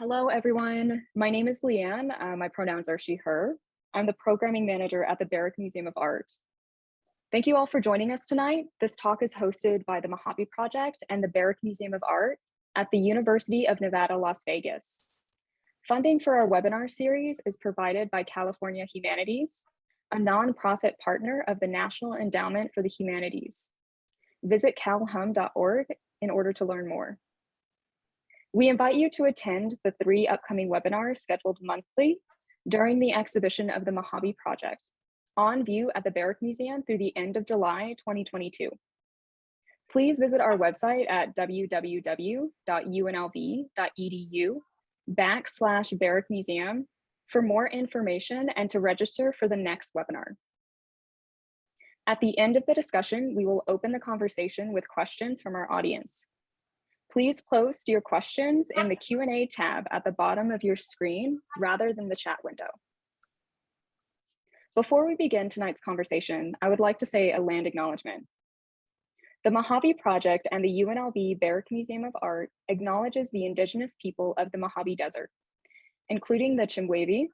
Hello, everyone. My name is Leanne. My pronouns are she, her. I'm the programming manager at the Barrick Museum of Art. Thank you all for joining us tonight. This talk is hosted by the Mojave Project and the Barrick Museum of Art at the University of Nevada, Las Vegas. Funding for our webinar series is provided by California Humanities, a nonprofit partner of the National Endowment for the Humanities. Visit calhum.org in order to learn more. We invite you to attend the 3 upcoming webinars scheduled monthly during the exhibition of the Mojave Project, on view at the Barrick Museum through the end of July 2022. Please visit our website at www.unlv.edu/Barrick Museum for more information and to register for the next webinar. At the end of the discussion, we will open the conversation with questions from our audience. Please post your questions in the Q&A tab at the bottom of your screen rather than the chat window. Before we begin tonight's conversation, I would like to say a land acknowledgement. The Mojave Project and the UNLV Barrick Museum of Art acknowledges the indigenous people of the Mojave Desert, including the Chemehuevi,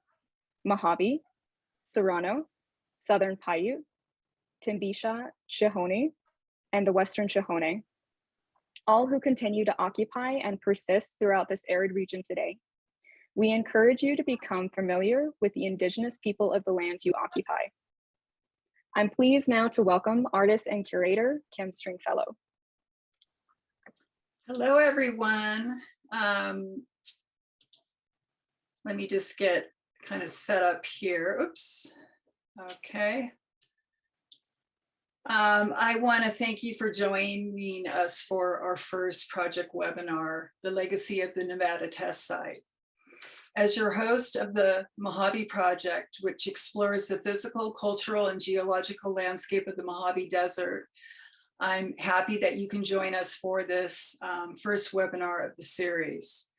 Mojave, Serrano, Southern Paiute, Timbisha Shoshone, and the Western Shoshone, all who continue to occupy and persist throughout this arid region today. We encourage you to become familiar with the indigenous people of the lands you occupy. I'm pleased now to welcome artist and curator Kim Stringfellow. Hello, everyone. Let me just get kind of set up here. Oops. Okay. I want to thank you for joining us for our first project webinar, The Legacy of the Nevada Test Site. As your host of the Mojave Project, which explores the physical, cultural, and geological landscape of the Mojave Desert, I'm happy that you can join us for this first webinar of the series.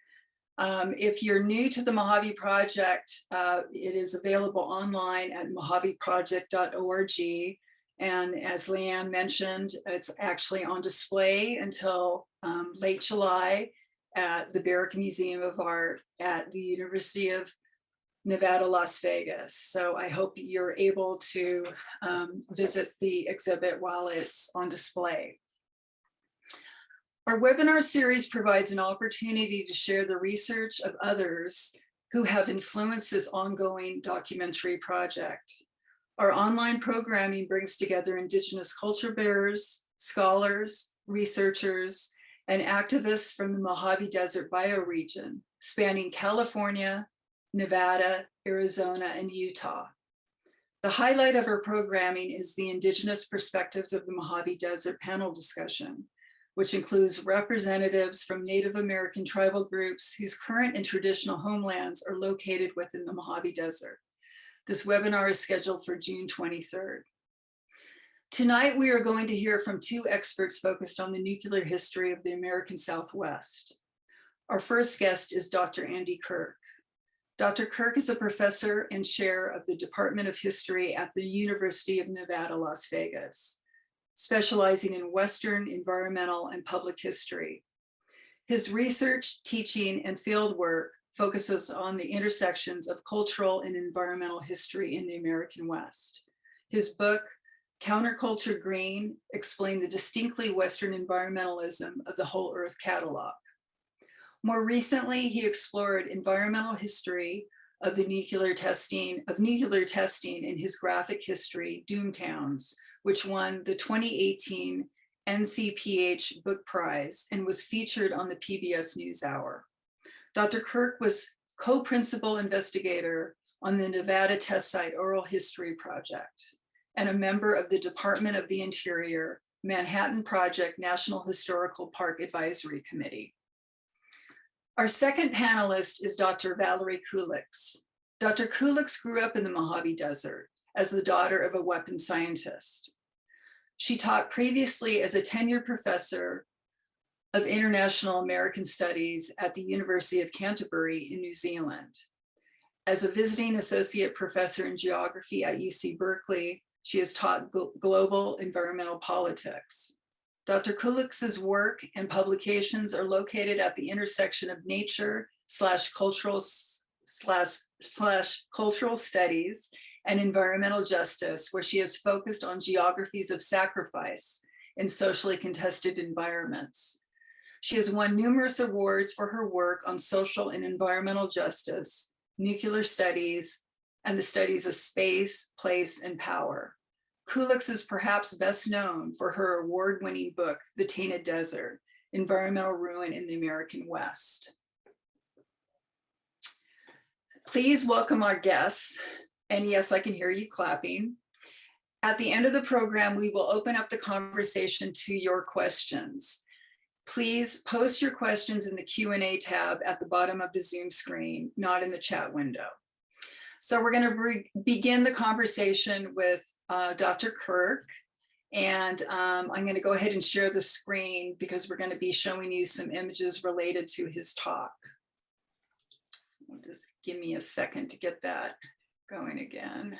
If you're new to the Mojave Project, it is available online at mojaveproject.org. And as Leanne mentioned, it's actually on display until late July at the Barrick Museum of Art at the University of Nevada, Las Vegas. So I hope you're able to visit the exhibit while it's on display. Our webinar series provides an opportunity to share the research of others who have influenced this ongoing documentary project. Our online programming brings together Indigenous culture bearers, scholars, researchers, and activists from the Mojave Desert bioregion, spanning California, Nevada, Arizona, and Utah. The highlight of our programming is the Indigenous Perspectives of the Mojave Desert panel discussion, which includes representatives from Native American tribal groups whose current and traditional homelands are located within the Mojave Desert. This webinar is scheduled for June 23rd. Tonight, we are going to hear from 2 experts focused on the nuclear history of the American Southwest. Our first guest is Dr. Andy Kirk. Dr. Kirk is a professor and chair of the Department of History at the University of Nevada, Las Vegas, specializing in Western environmental and public history. His research, teaching, and fieldwork focuses on the intersections of cultural and environmental history in the American West. His book, Counterculture Green, explained the distinctly Western environmentalism of the Whole Earth catalog. More recently, he explored environmental history of the nuclear testing in his graphic history, Doomtowns, which won the 2018 NCPH Book Prize and was featured on the PBS NewsHour. Dr. Kirk was co-principal investigator on the Nevada Test Site Oral History Project and a member of the Department of the Interior Manhattan Project National Historical Park Advisory Committee. Our second panelist is Dr. Valerie Kulix. Dr. Kulix grew up in the Mojave Desert as the daughter of a weapons scientist. She taught previously as a tenured professor of International American Studies at the University of Canterbury in New Zealand. As a visiting associate professor in geography at UC Berkeley, she has taught global environmental politics. Dr. Kulix's work and publications are located at the intersection of nature, cultural studies and environmental justice, where she has focused on geographies of sacrifice in socially contested environments. She has won numerous awards for her work on social and environmental justice, nuclear studies, and the studies of space, place, and power. Kulix is perhaps best known for her award-winning book, The Tainted Desert, Environmental Ruin in the American West. Please welcome our guests. And yes, I can hear you clapping. At the end of the program, we will open up the conversation to your questions. Please post your questions in the Q&A tab at the bottom of the Zoom screen, not in the chat window. So we're going to begin the conversation with Dr. Kirk. And I'm going to go ahead and share the screen because we're going to be showing you some images related to his talk. So just give me a second to get that going again.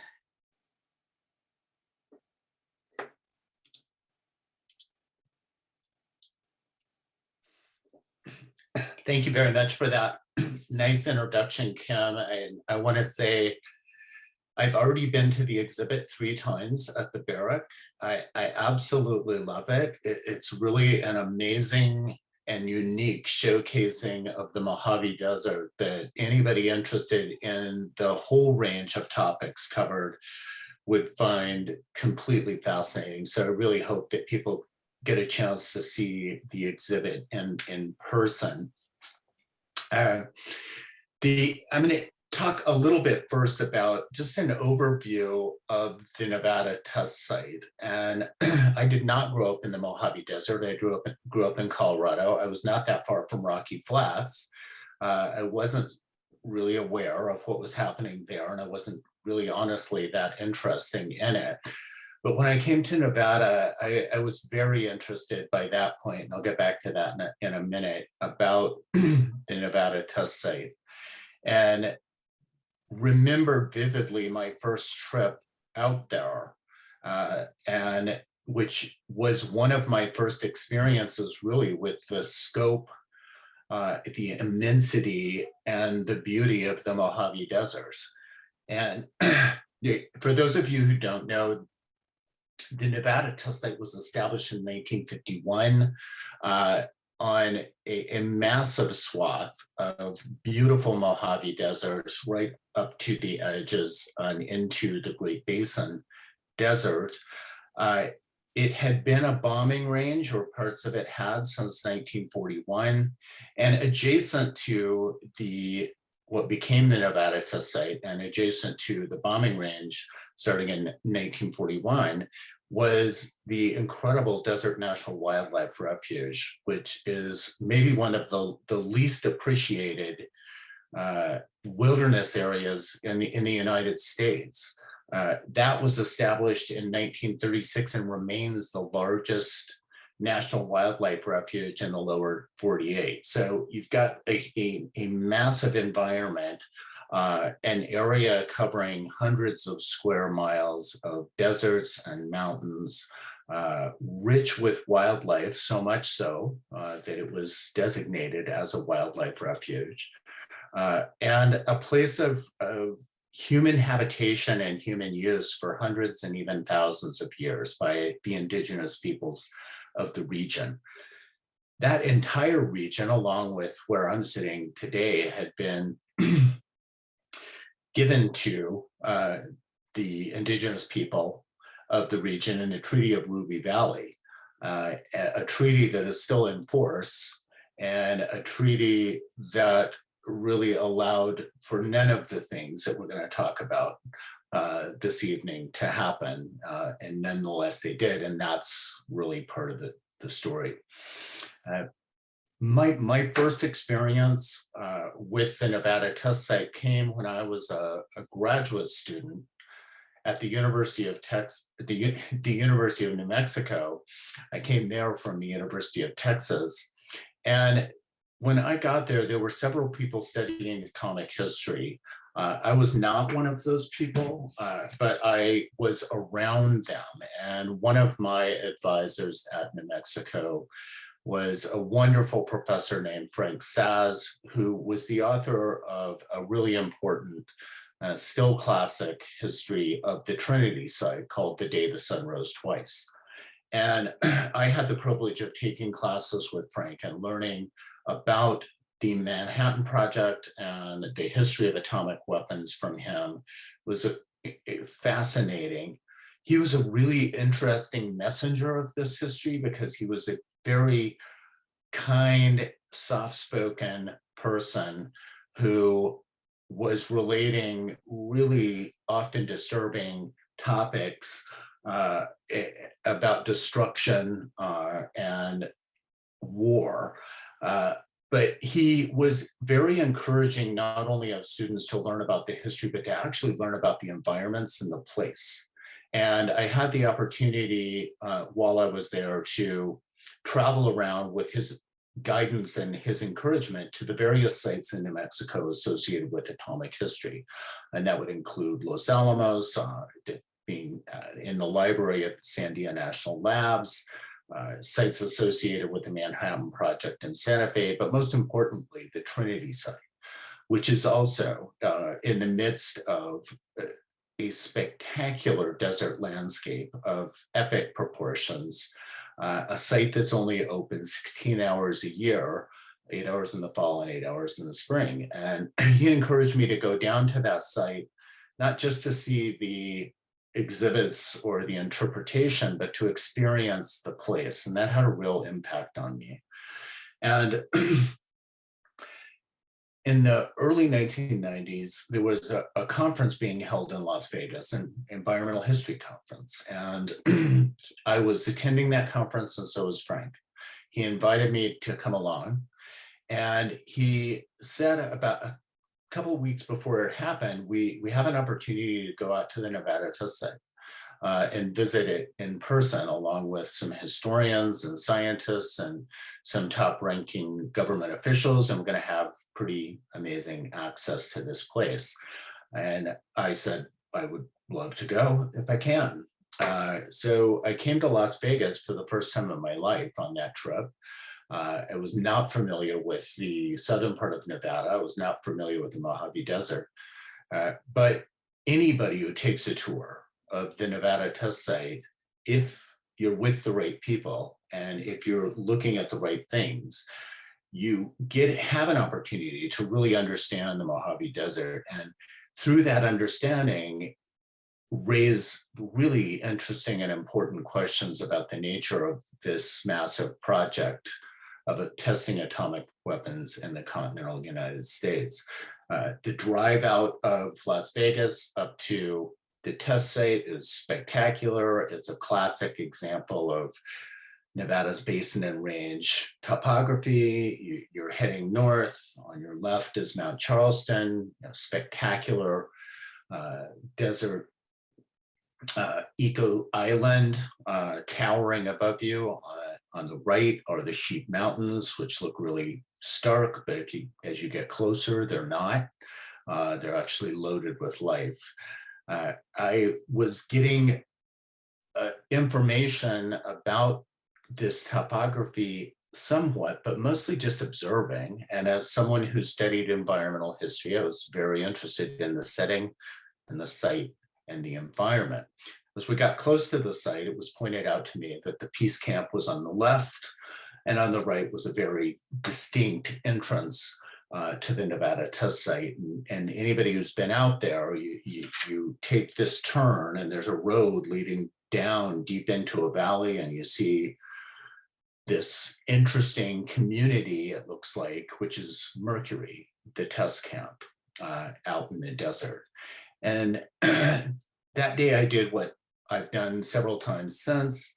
Thank you very much for that nice introduction, Kim. I want to say I've already been to the exhibit 3 times at the Barrick. I absolutely love it. It's really an amazing and unique showcasing of the Mojave Desert that anybody interested in the whole range of topics covered would find completely fascinating. So I really hope that people get a chance to see the exhibit in person. I'm going to talk a little bit first about just an overview of the Nevada test site. And I did not grow up in the Mojave Desert. I grew up in Colorado. I was not that far from Rocky Flats. I wasn't really aware of what was happening there, and I wasn't really honestly that interested in it. But when I came to Nevada, I was very interested by that point, and I'll get back to that in a minute, about the Nevada test site. And remember vividly my first trip out there, and which was one of my first experiences really with the scope, the immensity, and the beauty of the Mojave deserts. And for those of you who don't know, the Nevada test site was established in 1951 on a massive swath of beautiful Mojave deserts right up to the edges and into the Great Basin Desert. It had been a bombing range, or parts of it had, since 1941, and adjacent to what became the Nevada test site and adjacent to the bombing range starting in 1941 was the incredible Desert National Wildlife Refuge, which is maybe one of the least appreciated wilderness areas in the United States. That was established in 1936 and remains the largest national wildlife refuge in the lower 48. So you've got a massive environment, an area covering hundreds of square miles of deserts and mountains, rich with wildlife, so much so that it was designated as a wildlife refuge, and a place of human habitation and human use for hundreds and even thousands of years by the indigenous peoples of the region. That entire region, along with where I'm sitting today, had been given to the indigenous people of the region in the Treaty of Ruby Valley, a treaty that is still in force, and a treaty that really allowed for none of the things that we're going to talk about this evening to happen, and nonetheless they did, and that's really part of the story. My first experience with the Nevada test site came when I was a graduate student at the University of the University of New Mexico. I came there from the University of Texas, and when I got there, there were several people studying atomic history. I was not one of those people, but I was around them. And one of my advisors at New Mexico was a wonderful professor named Frank Saz, who was the author of a really important, still classic history of the Trinity site called The Day the Sun Rose Twice. And I had the privilege of taking classes with Frank and learning about the Manhattan Project and the history of atomic weapons from him. It was fascinating. He was a really interesting messenger of this history because he was a very kind, soft-spoken person who was relating really often disturbing topics about destruction and war. But he was very encouraging not only of students to learn about the history, but to actually learn about the environments and the place. And I had the opportunity while I was there to travel around with his guidance and his encouragement to the various sites in New Mexico associated with atomic history. And that would include Los Alamos, being in the library at the Sandia National Labs, sites associated with the Manhattan Project in Santa Fe, but most importantly, the Trinity site, which is also in the midst of a spectacular desert landscape of epic proportions, a site that's only open 16 hours a year, 8 hours in the fall and 8 hours in the spring. And he encouraged me to go down to that site, not just to see the exhibits or the interpretation, but to experience the place. And that had a real impact on me. And in the early 1990s, there was a conference being held in Las Vegas, an environmental history conference. And I was attending that conference, and so was Frank. He invited me to come along. And he said about a couple of weeks before it happened, we have an opportunity to go out to the Nevada test site and visit it in person, along with some historians and scientists and some top-ranking government officials. And we're going to have pretty amazing access to this place. And I said, I would love to go if I can. So I came to Las Vegas for the first time in my life on that trip. I was not familiar with the southern part of Nevada. I was not familiar with the Mojave Desert. But anybody who takes a tour of the Nevada test site, if you're with the right people and if you're looking at the right things, you have an opportunity to really understand the Mojave Desert, and through that understanding, raise really interesting and important questions about the nature of this massive project of testing atomic weapons in the continental United States. The drive out of Las Vegas up to the test site is spectacular. It's a classic example of Nevada's basin and range topography. You're heading north. On your left is Mount Charleston, spectacular desert eco island towering above you. On the right are the Sheep Mountains, which look really stark, but as you get closer, they're not. They're actually loaded with life. I was getting information about this topography somewhat, but mostly just observing. And as someone who studied environmental history, I was very interested in the setting and the site and the environment. As we got close to the site, it was pointed out to me that the peace camp was on the left, and on the right was a very distinct entrance to the Nevada test site. And anybody who's been out there, you take this turn and there's a road leading down deep into a valley, and you see this interesting community, it looks like, which is Mercury, the test camp out in the desert. And that day I did what I've done several times since.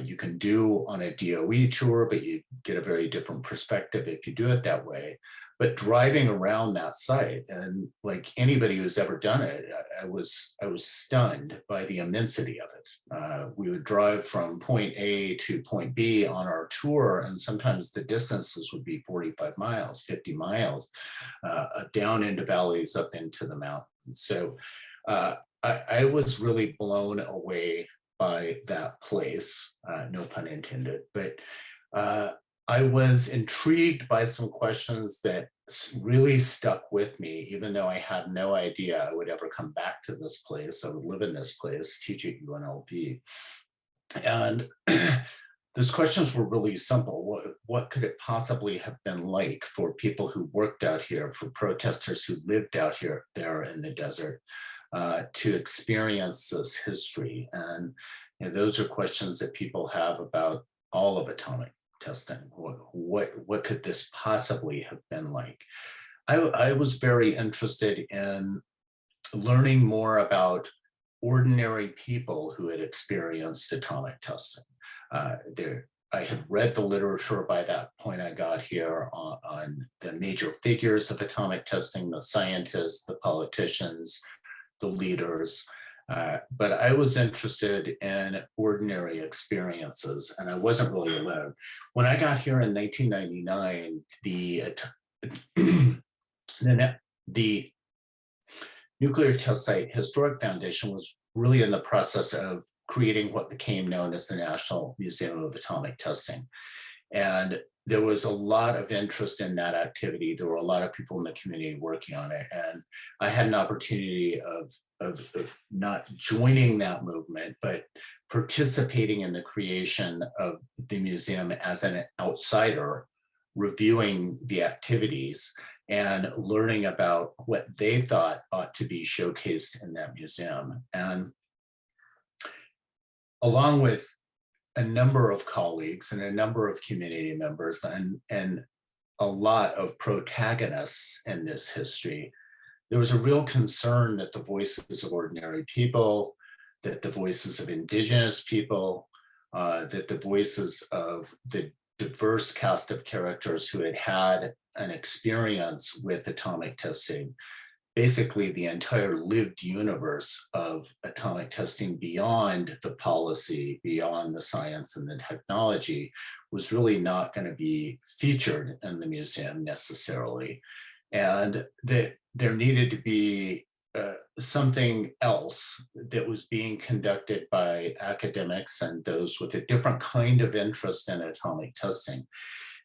You can do on a DOE tour, but you get a very different perspective if you do it that way. But driving around that site, and like anybody who's ever done it, I was stunned by the immensity of it. We would drive from point A to point B on our tour, and sometimes the distances would be 45 miles, 50 miles, down into valleys, up into the mountains. So I was really blown away by that place, no pun intended. But I was intrigued by some questions that really stuck with me, even though I had no idea I would ever come back to this place. I would live in this place, teach at UNLV. And those questions were really simple. What could it possibly have been like for people who worked out here, for protesters who lived out here, there in the desert, to experience this history? And those are questions that people have about all of atomic testing. What could this possibly have been like? I was very interested in learning more about ordinary people who had experienced atomic testing. I had read the literature by that point I got here on the major figures of atomic testing, the scientists, the politicians, the leaders, but I was interested in ordinary experiences, and I wasn't really alone. When I got here in 1999, the Nuclear Test Site Historic Foundation was really in the process of creating what became known as the National Museum of Atomic Testing. And there was a lot of interest in that activity. There were a lot of people in the community working on it. And I had an opportunity of not joining that movement, but participating in the creation of the museum as an outsider, reviewing the activities and learning about what they thought ought to be showcased in that museum. And along with a number of colleagues and a number of community members and a lot of protagonists in this history, there was a real concern that the voices of ordinary people, that the voices of indigenous people, that the voices of the diverse cast of characters who had had an experience with atomic testing, basically the entire lived universe of atomic testing beyond the policy, beyond the science and the technology, was really not going to be featured in the museum necessarily. And that there needed to be something else that was being conducted by academics and those with a different kind of interest in atomic testing.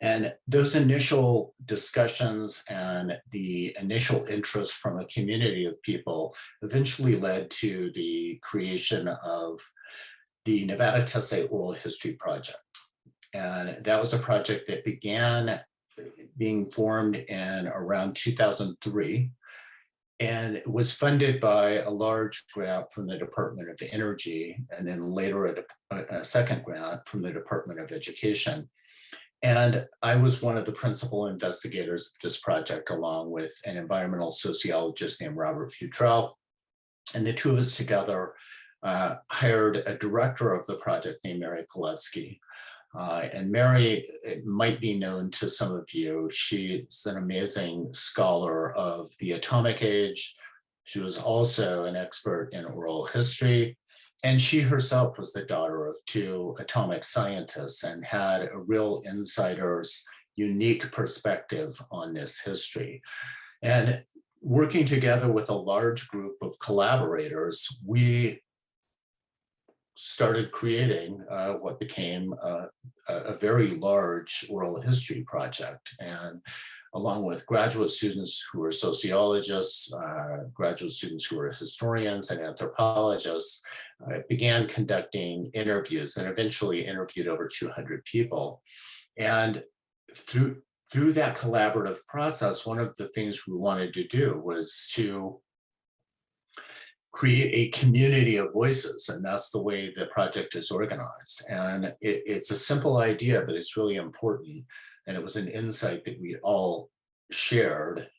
And those initial discussions and the initial interest from a community of people eventually led to the creation of the Nevada Test Site Oral History Project. And that was a project that began being formed in around 2003 and was funded by a large grant from the Department of Energy, and then later a second grant from the Department of Education. And I was one of the principal investigators of this project, along with an environmental sociologist named Robert Futrell. And the two of us together hired a director of the project named Mary Kolevsky. And Mary might be known to some of you. She's an amazing scholar of the atomic age. She was also an expert in oral history. And she herself was the daughter of two atomic scientists and had a real insider's unique perspective on this history. And working together with a large group of collaborators, we started creating what became a very large oral history project. And along with graduate students who were sociologists, graduate students who were historians and anthropologists, began conducting interviews and eventually interviewed over 200 people. And through that collaborative process, one of the things we wanted to do was to create a community of voices, and that's the way the project is organized. And it's a simple idea, but it's really important. And it was an insight that we all shared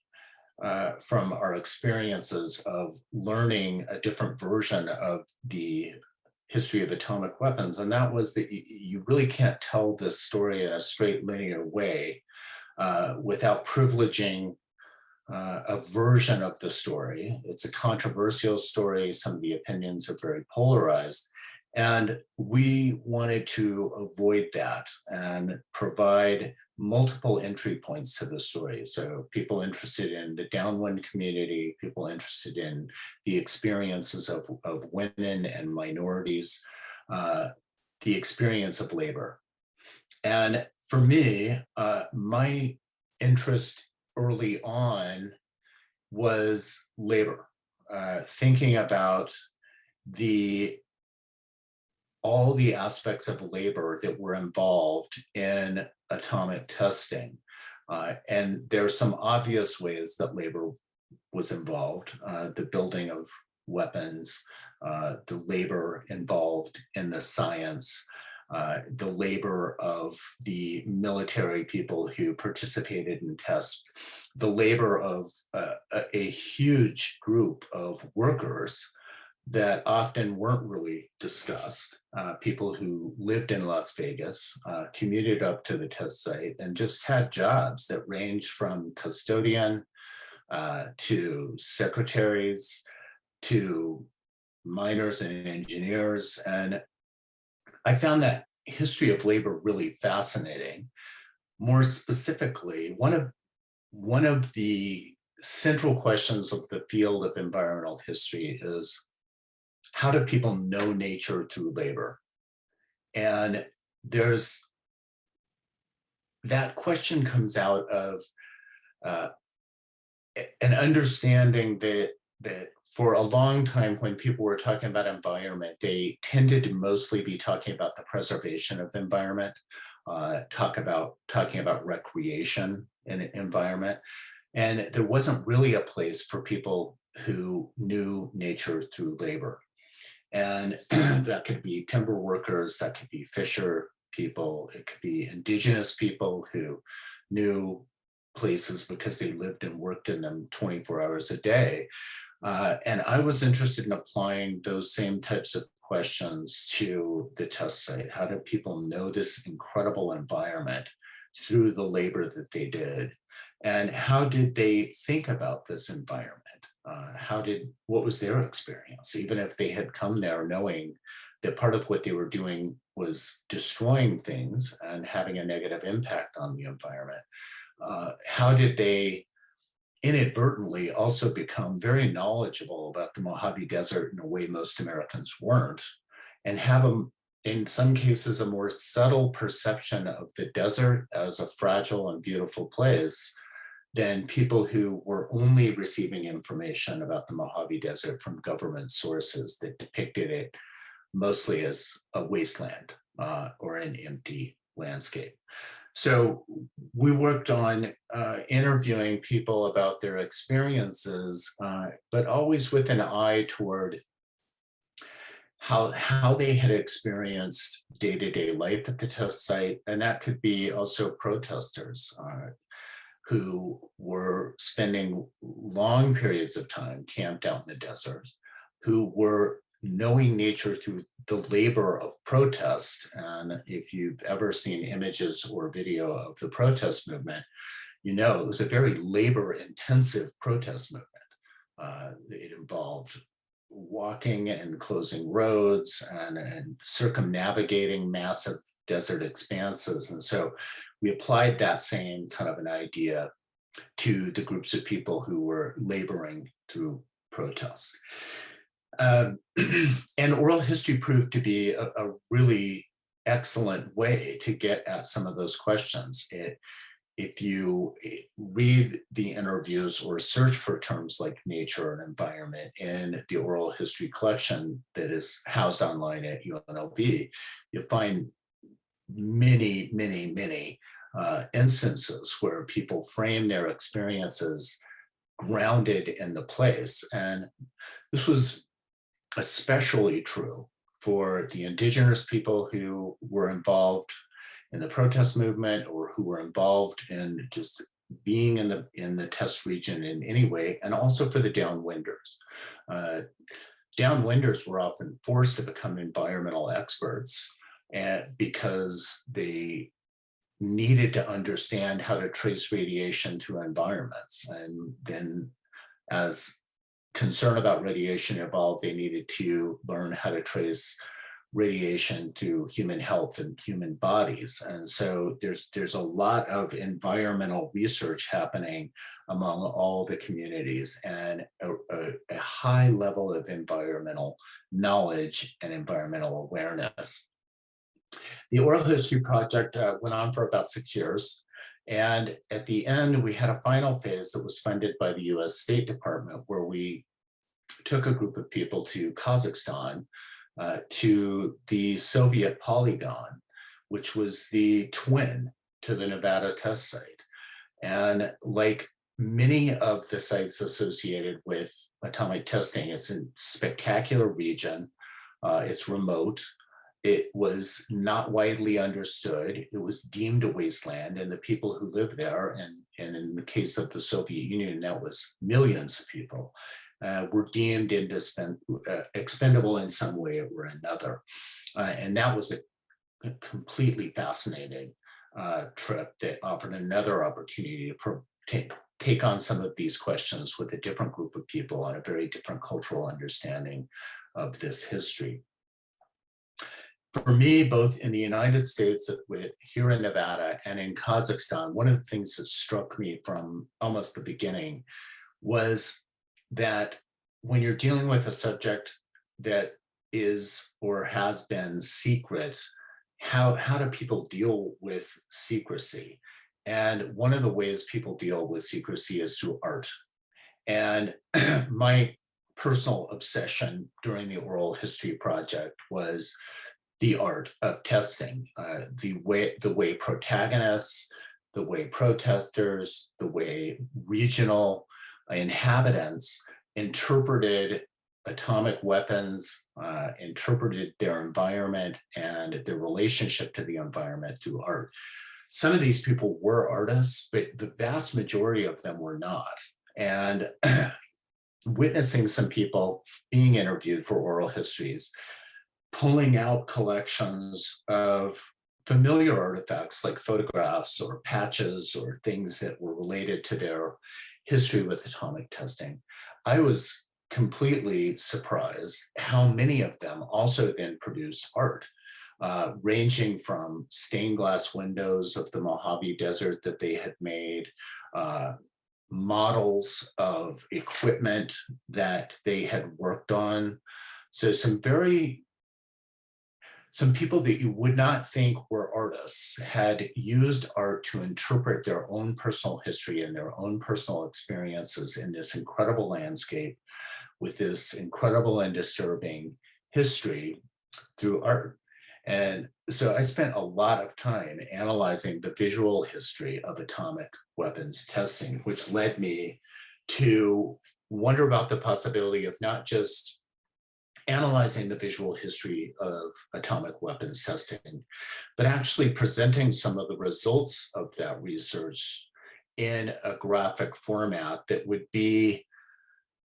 from our experiences of learning a different version of the history of atomic weapons. And that was that you really can't tell this story in a straight linear way without privileging a version of the story. It's a controversial story. Some of the opinions are very polarized. And we wanted to avoid that and provide multiple entry points to the story. So people interested in the downwind community, people interested in the experiences of women and minorities, the experience of labor. And for me, my interest early on was labor, thinking about all the aspects of labor that were involved in atomic testing. And there are some obvious ways that labor was involved, the building of weapons, the labor involved in the science, the labor of the military people who participated in tests, the labor of a huge group of workers that often weren't really discussed. People who lived in Las Vegas, commuted up to the test site and just had jobs that ranged from custodian to secretaries to miners and engineers. And I found that history of labor really fascinating. More specifically, one of the central questions of the field of environmental history is, how do people know nature through labor? And there's that question comes out of an understanding that for a long time, when people were talking about environment, they tended to mostly be talking about the preservation of the environment, talking about recreation in an environment. And there wasn't really a place for people who knew nature through labor. And that could be timber workers, that could be fisher people, it could be indigenous people who knew places because they lived and worked in them 24 hours a day. And I was interested in applying those same types of questions to the test site. How do people know this incredible environment through the labor that they did? And how did they think about this environment? What was their experience? Even if they had come there knowing that part of what they were doing was destroying things and having a negative impact on the environment, how did they inadvertently also become very knowledgeable about the Mojave Desert in a way most Americans weren't, and have them, in some cases, a more subtle perception of the desert as a fragile and beautiful place than people who were only receiving information about the Mojave Desert from government sources that depicted it mostly as a wasteland or an empty landscape. So we worked on interviewing people about their experiences, but always with an eye toward how they had experienced day-to-day life at the test site. And that could be also protesters who were spending long periods of time camped out in the desert, who were knowing nature through the labor of protest. And if you've ever seen images or video of the protest movement, you know it was a very labor-intensive protest movement. It involved walking and closing roads and circumnavigating massive desert expanses. And so we applied that same kind of an idea to the groups of people who were laboring through protests. And oral history proved to be a really excellent way to get at some of those questions. If you read the interviews or search for terms like nature and environment in the oral history collection that is housed online at UNLV, you'll find many, many, many instances where people frame their experiences grounded in the place. And this was especially true for the indigenous people who were involved in the protest movement or who were involved in just being in the test region in any way, and also for the downwinders. Downwinders were often forced to become environmental experts because they needed to understand how to trace radiation through environments. And then as concern about radiation evolved, they needed to learn how to trace radiation through human health and human bodies. And so there's a lot of environmental research happening among all the communities, and a high level of environmental knowledge and environmental awareness. The oral history project went on for about 6 years. And at the end, we had a final phase that was funded by the US State Department, where we took a group of people to Kazakhstan, to the Soviet polygon, which was the twin to the Nevada test site. And like many of the sites associated with atomic testing, it's a spectacular region. It's remote. It was not widely understood. It was deemed a wasteland, and the people who lived there, and in the case of the Soviet Union, that was millions of people, were deemed expendable in some way or another. And that was a completely fascinating trip that offered another opportunity to take on some of these questions with a different group of people on a very different cultural understanding of this history. For me, both in the United States, here in Nevada, and in Kazakhstan, one of the things that struck me from almost the beginning was that when you're dealing with a subject that is or has been secret, how do people deal with secrecy? And one of the ways people deal with secrecy is through art. And my personal obsession during the oral history project was the art of testing, the way protagonists, the way protesters, the way regional inhabitants interpreted atomic weapons, interpreted their environment and their relationship to the environment through art. Some of these people were artists, but the vast majority of them were not. And witnessing some people being interviewed for oral histories, pulling out collections of familiar artifacts like photographs or patches or things that were related to their history with atomic testing, I was completely surprised how many of them also then produced art, ranging from stained glass windows of the Mojave Desert that they had made, models of equipment that they had worked on. So some people that you would not think were artists had used art to interpret their own personal history and their own personal experiences in this incredible landscape with this incredible and disturbing history through art. And so I spent a lot of time analyzing the visual history of atomic weapons testing, which led me to wonder about the possibility of not just analyzing the visual history of atomic weapons testing, but actually presenting some of the results of that research in a graphic format that would be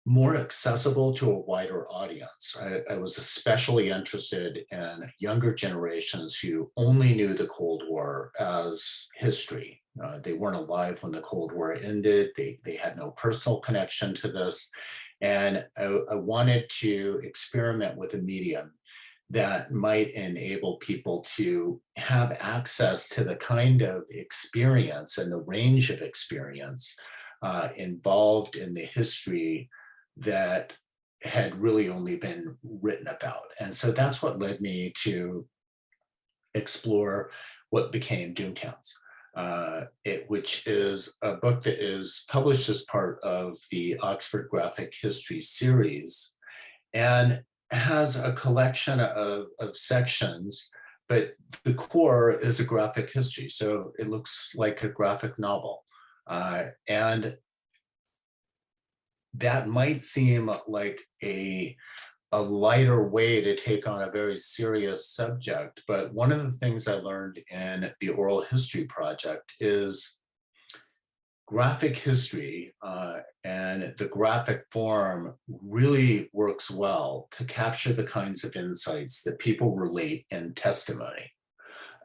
more accessible to a wider audience. I was especially interested in younger generations who only knew the Cold War as history. They weren't alive when the Cold War ended. They had no personal connection to this. And I wanted to experiment with a medium that might enable people to have access to the kind of experience and the range of experience involved in the history that had really only been written about. And so that's what led me to explore what became Doomtowns. Which is a book that is published as part of the Oxford Graphic History series and has a collection of sections, but the core is a graphic history. So it looks like a graphic novel. And that might seem like a lighter way to take on a very serious subject. But one of the things I learned in the oral history project is graphic history and the graphic form really works well to capture the kinds of insights that people relate in testimony.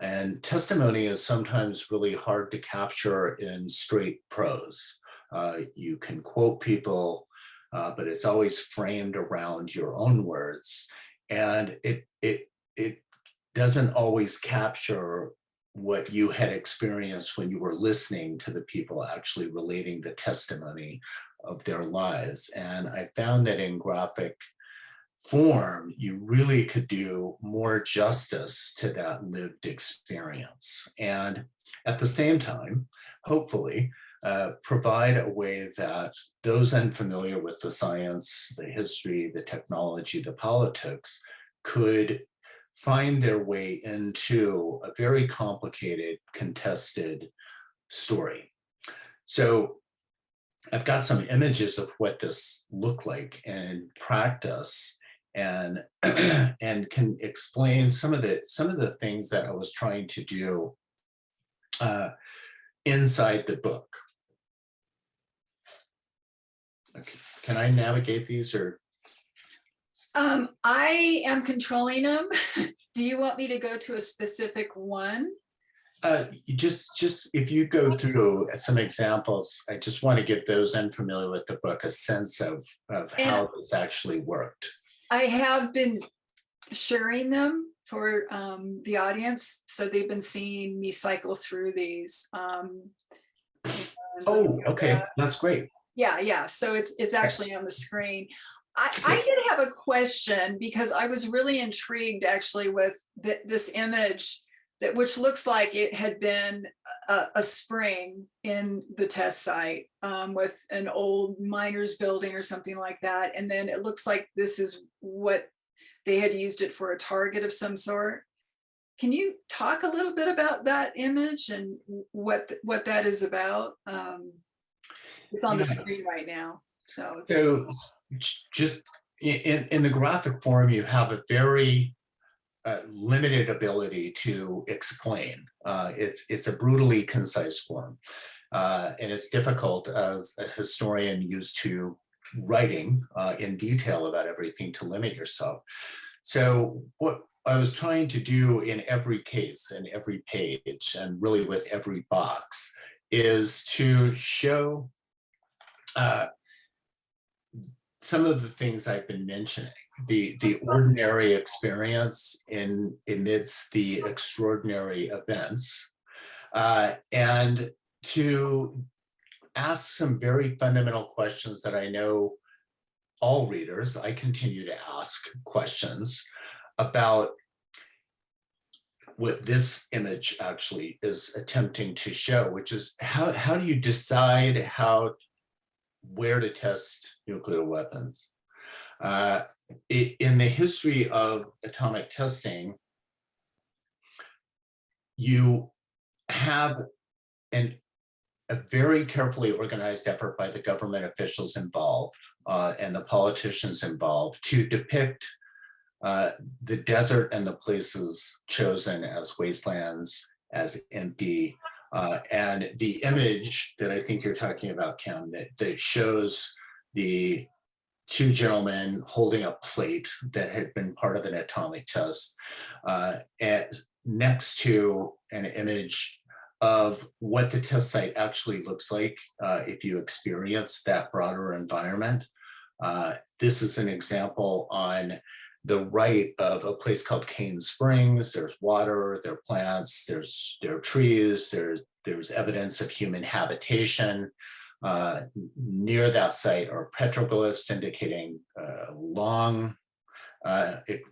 And testimony is sometimes really hard to capture in straight prose. You can quote people, but it's always framed around your own words. And it doesn't always capture what you had experienced when you were listening to the people actually relating the testimony of their lives. And I found that in graphic form, you really could do more justice to that lived experience. And at the same time, hopefully, provide a way that those unfamiliar with the science, the history, the technology, the politics could find their way into a very complicated, contested story. So I've got some images of what this looked like in practice, and and can explain some of the things that I was trying to do inside the book. Okay. Can I navigate these, or? I am controlling them. Do you want me to go to a specific one? Just if you go through some examples, I just want to give those unfamiliar with the book a sense of how this actually worked. I have been sharing them for the audience, so they've been seeing me cycle through these. Oh, okay, that's great. Yeah. So it's actually on the screen. I did have a question, because I was really intrigued actually with this image which looks like it had been a spring in the test site with an old miner's building or something like that. And then it looks like this is what they had used it for, a target of some sort. Can you talk a little bit about that image and what that is about? It's on the screen right now. So just in the graphic form, you have a very limited ability to explain. It's a brutally concise form, and it's difficult as a historian used to writing in detail about everything to limit yourself. So what I was trying to do in every case and every page, and really with every box, is to show some of the things I've been mentioning, the ordinary experience amidst the extraordinary events, and to ask some very fundamental questions that I know all readers, I continue to ask questions about what this image actually is attempting to show, which is how do you decide where to test nuclear weapons? In the history of atomic testing, you have a very carefully organized effort by the government officials involved and the politicians involved to depict the desert and the places chosen as wastelands, as empty. And the image that I think you're talking about, Kim, that shows the two gentlemen holding a plate that had been part of an atomic test, next to an image of what the test site actually looks like if you experience that broader environment. This is an example on the right of a place called Cane Springs. There's water, there are plants, there are trees, there's evidence of human habitation. Near that site are petroglyphs indicating long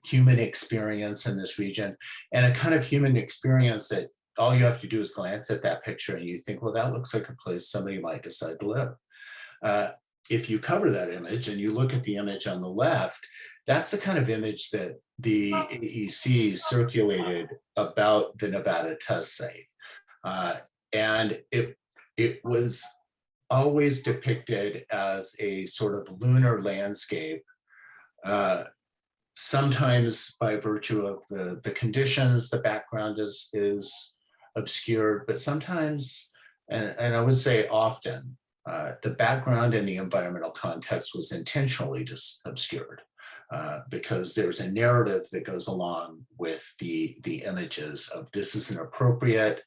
human experience in this region, and a kind of human experience that all you have to do is glance at that picture and you think, well, that looks like a place somebody might decide to live. If you cover that image and you look at the image on the left, that's the kind of image that the AEC circulated about the Nevada test site. And it was always depicted as a sort of lunar landscape, sometimes by virtue of the conditions, the background is obscured, but sometimes, and I would say often, the background and the environmental context was intentionally just obscured because there's a narrative that goes along with the images of this is an appropriate,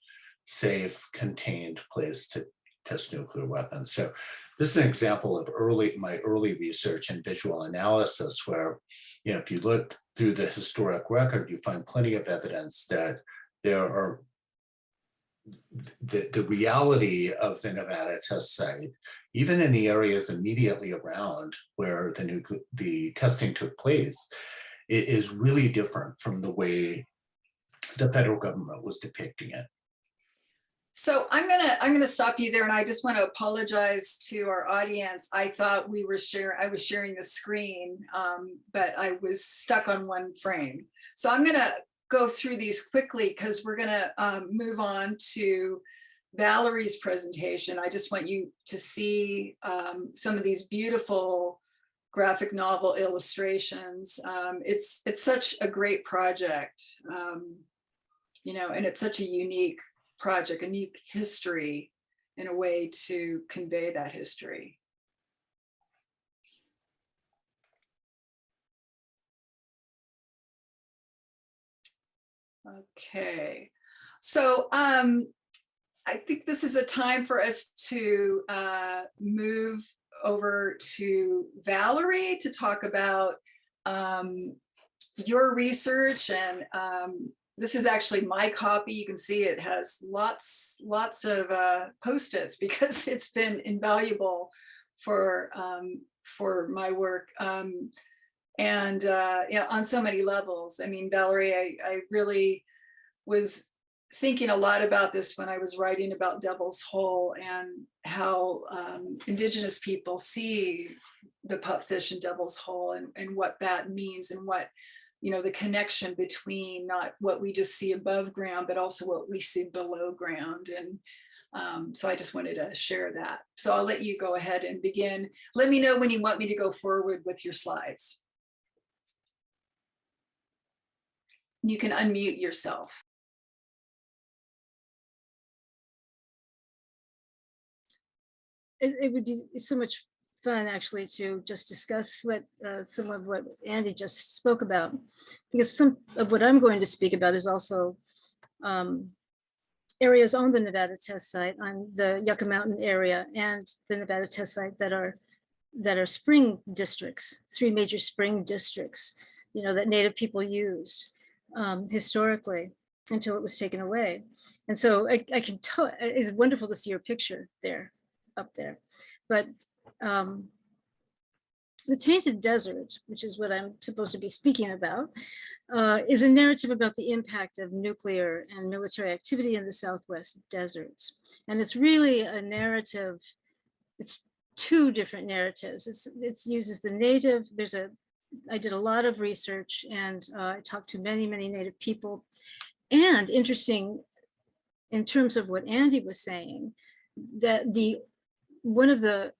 safe, contained place to test nuclear weapons. So this is an example of my early research and visual analysis where, if you look through the historic record, you find plenty of evidence that there are the reality of the Nevada test site, even in the areas immediately around where the testing took place, it is really different from the way the federal government was depicting it. So I'm gonna stop you there, and I just want to apologize to our audience. I thought I was sharing the screen, but I was stuck on one frame. So I'm gonna go through these quickly because we're gonna move on to Valerie's presentation. I just want you to see some of these beautiful graphic novel illustrations. It's such a great project, you know, and it's such a unique project, a unique history in a way to convey that history. Okay, so I think this is a time for us to move over to Valerie to talk about your research, and this is actually my copy. You can see it has lots of Post-its because it's been invaluable for my work, and yeah, on so many levels. I mean, Valerie, I really was thinking a lot about this when I was writing about Devil's Hole and how Indigenous people see the pupfish in Devil's Hole, and what that means, and what, you know, the connection between not what we just see above ground, but also what we see below ground. And so I just wanted to share that. So I'll let you go ahead and begin. Let me know when you want me to go forward with your slides. You can unmute yourself. It would be so much fun actually to just discuss what some of what Andy just spoke about, because some of what I'm going to speak about is also areas on the Nevada test site, on the Yucca Mountain area and the Nevada test site that are spring districts, 3 major spring districts, you know, that Native people used historically until it was taken away. And so I can tell, it's wonderful to see your picture there, up there. But the Tainted Desert, which is what I'm supposed to be speaking about, is a narrative about the impact of nuclear and military activity in the Southwest deserts. And it's really a narrative, it's 2 different narratives. It uses the Native, I did a lot of research, and I talked to many Native people. And interesting, in terms of what Andy was saying, that one of the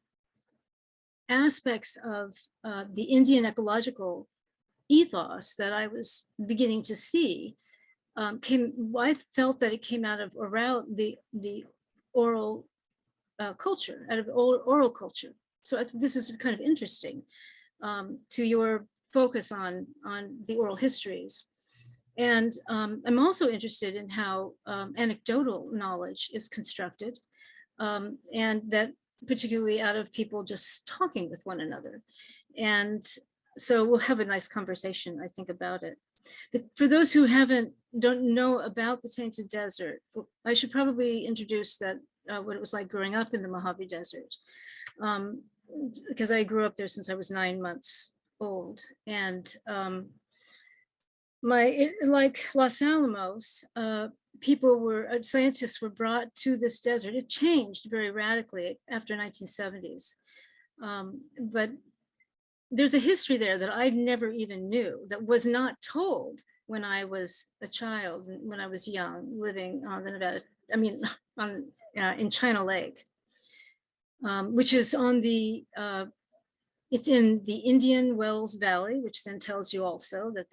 aspects of the Indian ecological ethos that I was beginning to see I felt that it came out of the oral culture, out of oral culture. So this is kind of interesting to your focus on the oral histories. And I'm also interested in how anecdotal knowledge is constructed, and that particularly out of people just talking with one another. And so we'll have a nice conversation, I think, about it. For those who don't know about the Tainted Desert, I should probably introduce that what it was like growing up in the Mojave Desert, because I grew up there since I was 9 months old. And like Los Alamos, scientists were brought to this desert. It changed very radically after 1970s. But there's a history there that I never even knew, that was not told when I was a child, when I was young, living on the Nevada, in China Lake, which is on the, it's in the Indian Wells Valley, which then tells you also that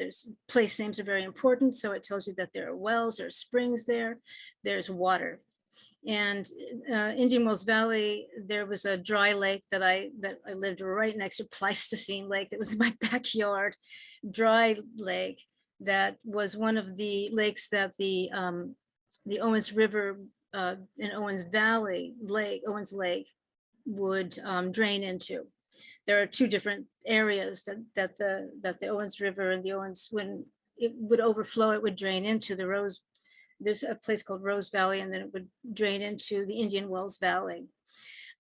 place names are very important. So it tells you that there are wells, there are springs there, there's water. And Indian Wells Valley, there was a dry lake that I lived right next to, Pleistocene Lake, that was in my backyard, dry lake, that was one of the lakes that the Owens River and Owens Valley Lake, Owens Lake, would drain into. There are 2 different areas that the Owens River and the Owens, when it would overflow, it would drain into the Rose There's a place called Rose Valley, and then it would drain into the Indian Wells Valley.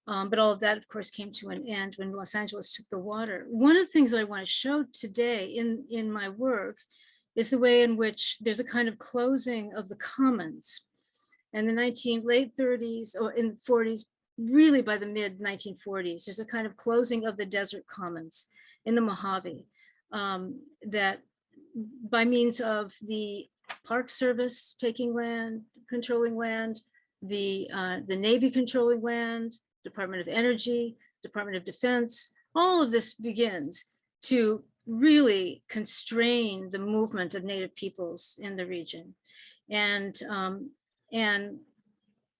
But all of that, of course, came to an end when Los Angeles took the water. One of the things that I want to show today in my work is the way in which there's a kind of closing of the commons. And the late 30s or in 40s, really by the mid 1940s, there's a kind of closing of the desert commons in the Mojave that by means of the Park Service taking land, controlling land, the Navy controlling land, Department of Energy, Department of Defense, all of this begins to really constrain the movement of Native peoples in the region. And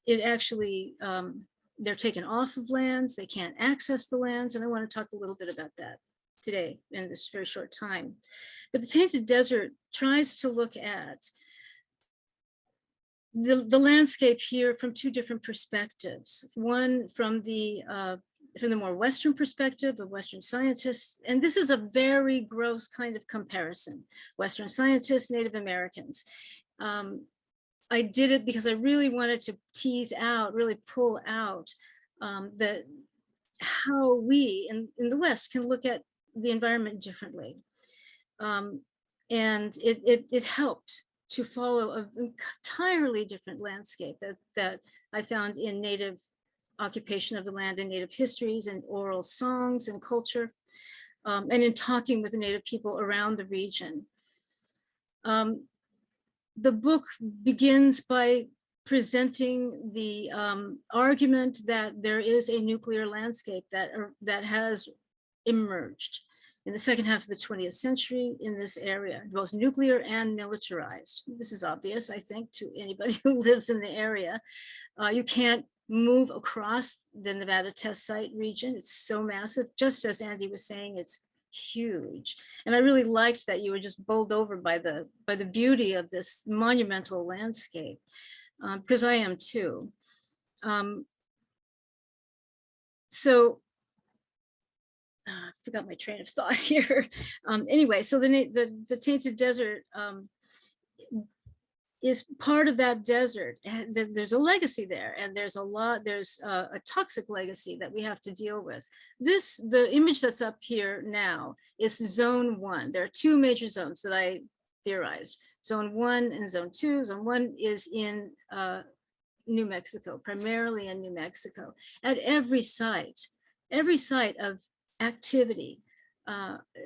it actually, they're taken off of lands, they can't access the lands, and I want to talk a little bit about that today in this very short time. But the Tainted Desert tries to look at the landscape here from two different perspectives. One from the more Western perspective of Western scientists, and this is a very gross kind of comparison, Western scientists, Native Americans. I did it because I really wanted to tease out, really pull out how we in the West can look at the environment differently. And it helped to follow an entirely different landscape that I found in Native occupation of the land and Native histories and oral songs and culture, and in talking with the Native people around the region. The book begins by presenting the argument that there is a nuclear landscape that has emerged in the second half of the 20th century in this area, both nuclear and militarized. This is obvious, I think, to anybody who lives in the area. You can't move across the Nevada test site region. It's so massive. Just as Andy was saying, it's huge. And I really liked that you were just bowled over by the beauty of this monumental landscape, because I am too. I forgot my train of thought here. Anyway, so the Tainted Desert is part of that desert. And there's a legacy there, and there's a toxic legacy that we have to deal with. The image that's up here now is Zone 1. There are two major zones that I theorized, Zone 1 and Zone 2. Zone 1 is in New Mexico, primarily in New Mexico. At every site of activity,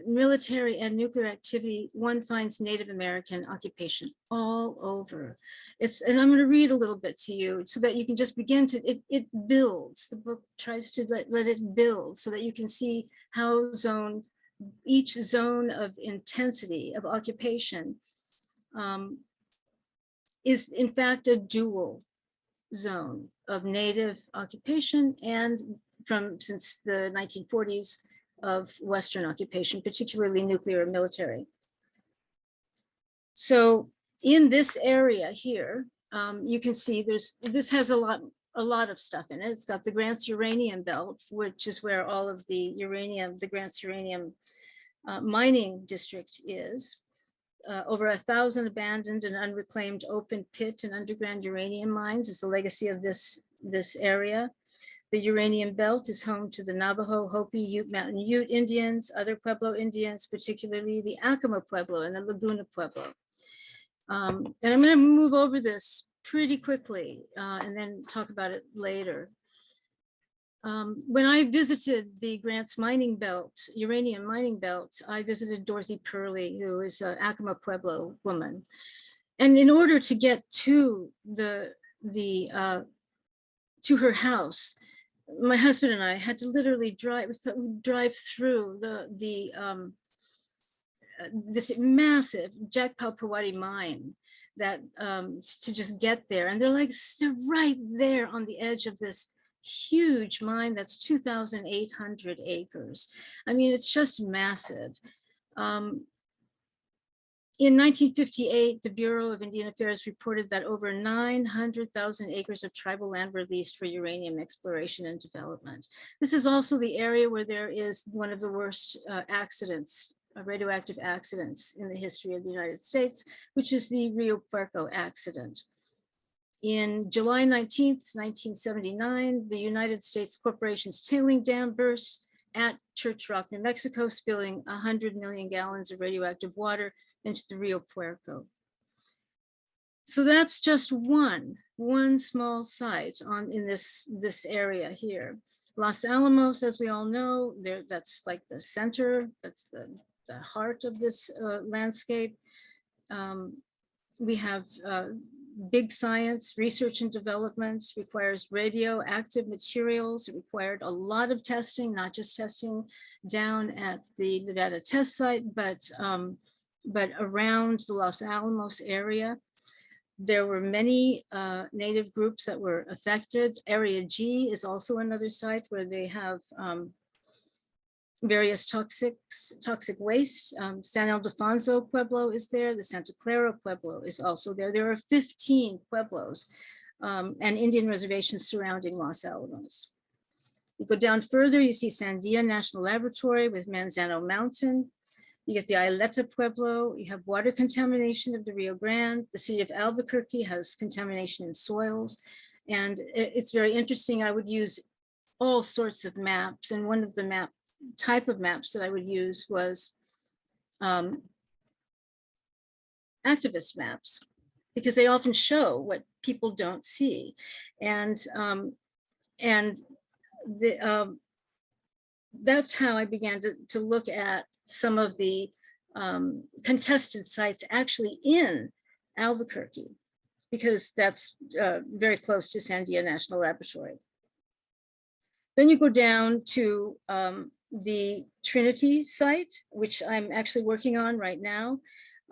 military and nuclear activity, one finds Native American occupation all over. And I'm going to read a little bit to you so that you can just begin to, it builds. The book tries to let it build so that you can see how each zone of intensity of occupation is in fact a dual zone of Native occupation and since the 1940s of Western occupation, particularly nuclear and military. So in this area here, you can see this has a lot of stuff in it. It's got the Grants Uranium Belt, which is where all of the Grants Uranium mining district is. Over 1,000 abandoned and unreclaimed open pit and underground uranium mines is the legacy of this area. The Uranium Belt is home to the Navajo, Hopi, Ute, Mountain Ute Indians, other Pueblo Indians, particularly the Acoma Pueblo and the Laguna Pueblo. And I'm going to move over this pretty quickly and then talk about it later. When I visited the Grants Mining Belt, uranium mining belt, I visited Dorothy Purley, who is an Acoma Pueblo woman. And in order to get to to her house, my husband and I had to literally drive through this massive Jack Palpawati mine that to just get there. And they're right there on the edge of this huge mine that's 2,800 acres. I mean, it's just massive. In 1958, the Bureau of Indian Affairs reported that over 900,000 acres of tribal land were leased for uranium exploration and development. This is also the area where there is one of the worst accidents radioactive accidents in the history of the United States, which is the Rio Barco accident. In July 19th, 1979, the United States Corporation's tailing dam burst at Church Rock, New Mexico, spilling 100 million gallons of radioactive water into the Rio Puerco. So that's just one small site in this area here. Los Alamos, as we all know, that's like the center, that's the heart of this landscape. We have big science, research and development, requires radioactive materials. It required a lot of testing, not just testing down at the Nevada test site, but around the Los Alamos area. There were many native groups that were affected. Area G is also another site where they have various toxic waste. San Ildefonso Pueblo is there. The Santa Clara Pueblo is also there. There are 15 pueblos and Indian reservations surrounding Los Alamos. You go down further, you see Sandia National Laboratory with Manzano Mountain. You get the Isleta Pueblo. You have water contamination of the Rio Grande. The city of Albuquerque has contamination in soils. And it's very interesting. I would use all sorts of maps. And one of the type of maps that I would use was activist maps, because they often show what people don't see. And that's how I began to look at some of the contested sites actually in Albuquerque, because that's very close to Sandia National Laboratory. Then you go down to the Trinity site, which I'm actually working on right now.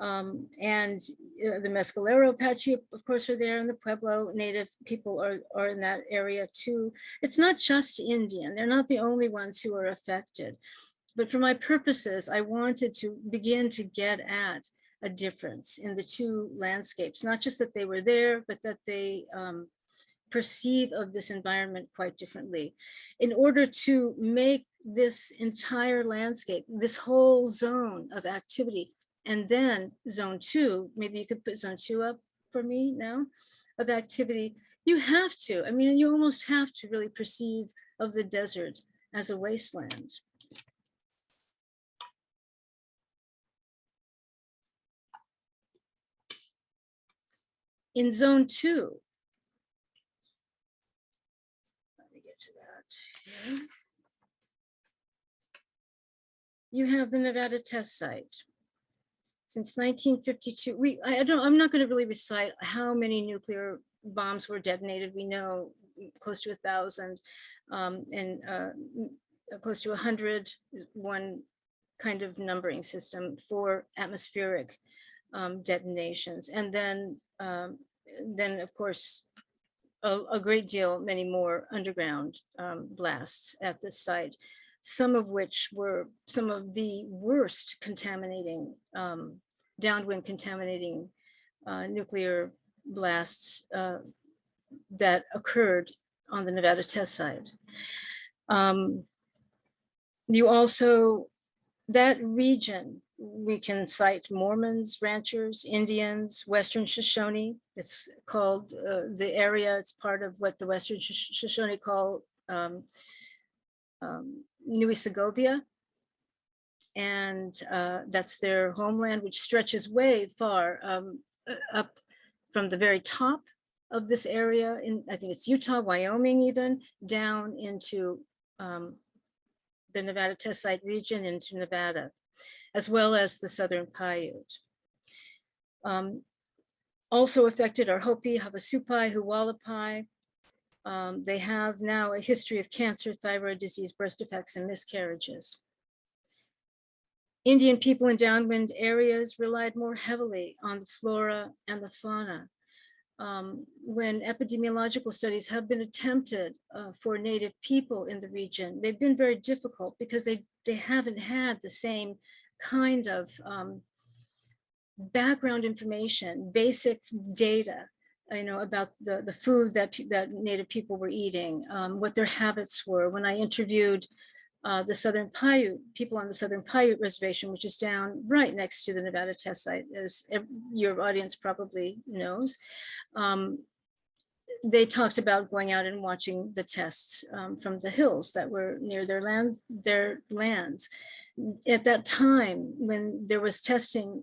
And the Mescalero Apache, of course, are there, and the Pueblo Native people are in that area too. It's not just Indian. They're not the only ones who are affected. But for my purposes, I wanted to begin to get at a difference in the two landscapes, not just that they were there, but that they perceive of this environment quite differently. In order to make this entire landscape, this whole zone of activity, and then zone 2, maybe you could put zone 2 up for me now, of activity, you have to, I mean, you almost have to really perceive of the desert as a wasteland. In zone 2, let me get to that here. You have the Nevada test site. Since 1952, I'm not going to really recite how many nuclear bombs were detonated. We know close to 1,000 and close to 100, one kind of numbering system for atmospheric detonations. And then of course, a great deal, many more underground blasts at this site, some of which were some of the worst contaminating, downwind contaminating nuclear blasts that occurred on the Nevada test site. You also, that region, we can cite Mormons, ranchers, Indians, Western Shoshone. It's called the area, it's part of what the Western Shoshone call Nui Segovia. And that's their homeland, which stretches way far up from the very top of this area in, I think it's Utah, Wyoming even, down into the Nevada test site region into Nevada, as well as the Southern Paiute. Also affected are Hopi, Havasupai, Hualapai. They have now a history of cancer, thyroid disease, birth defects, and miscarriages. Indian people in downwind areas relied more heavily on the flora and the fauna. When epidemiological studies have been attempted for Native people in the region, they've been very difficult because they haven't had the same kind of background information, basic data, about the food that Native people were eating, what their habits were. When I interviewed the Southern Paiute, people on the Southern Paiute Reservation, which is down right next to the Nevada test site, as your audience probably knows. They talked about going out and watching the tests from the hills that were near their lands. At that time, when there was testing,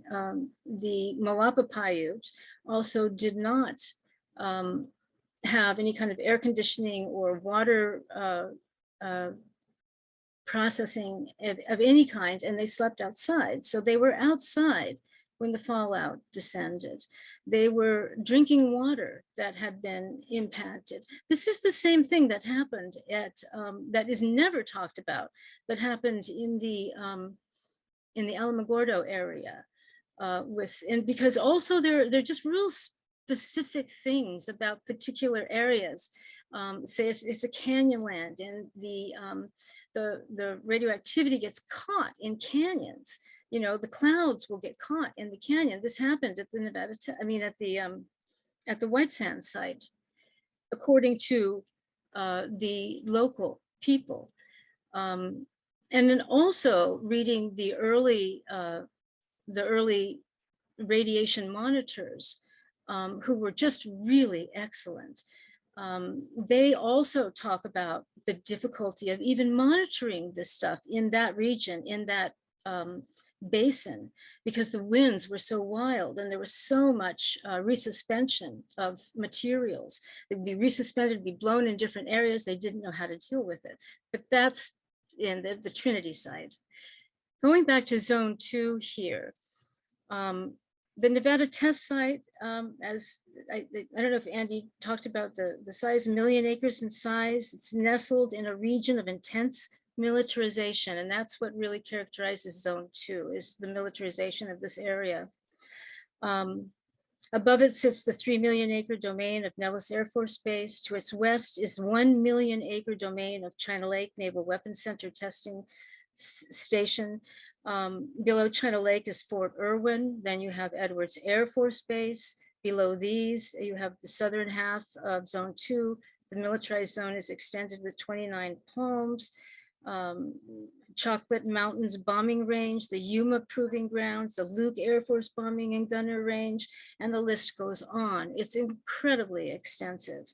the Moapa Paiute also did not have any kind of air conditioning or water processing of any kind, and they slept outside. So they were outside when the fallout descended. They were drinking water that had been impacted. This is the same thing that happened at, that is never talked about, that happened in the Alamogordo area. And because also they're just real specific things about particular areas. Say if it's a canyon land and the radioactivity gets caught in canyons, you know, the clouds will get caught in the canyon. This happened at the Nevada, at the White Sand site, according to the local people. And then also reading the early radiation monitors, who were just really excellent. They also talk about the difficulty of even monitoring this stuff in that region, in that basin, because the winds were so wild and there was so much resuspension of materials. They'd be resuspended, be blown in different areas. They didn't know how to deal with it. But that's in the Trinity site. Going back to zone 2 here, the Nevada test site, as I don't know if Andy talked about the size, 1 million acres in size. It's nestled in a region of intense militarization, and that's what really characterizes zone 2, is the militarization of this area. Above it sits the 3 million acre domain of Nellis Air Force Base. To its west is 1 million acre domain of China Lake Naval Weapons Center Testing Station. Below China Lake is Fort Irwin. Then you have Edwards Air Force Base. Below these, you have the southern half of zone 2. The militarized zone is extended with 29 palms. Chocolate Mountains Bombing Range, the Yuma Proving Grounds, the Luke Air Force Bombing and Gunner Range, and the list goes on. It's incredibly extensive.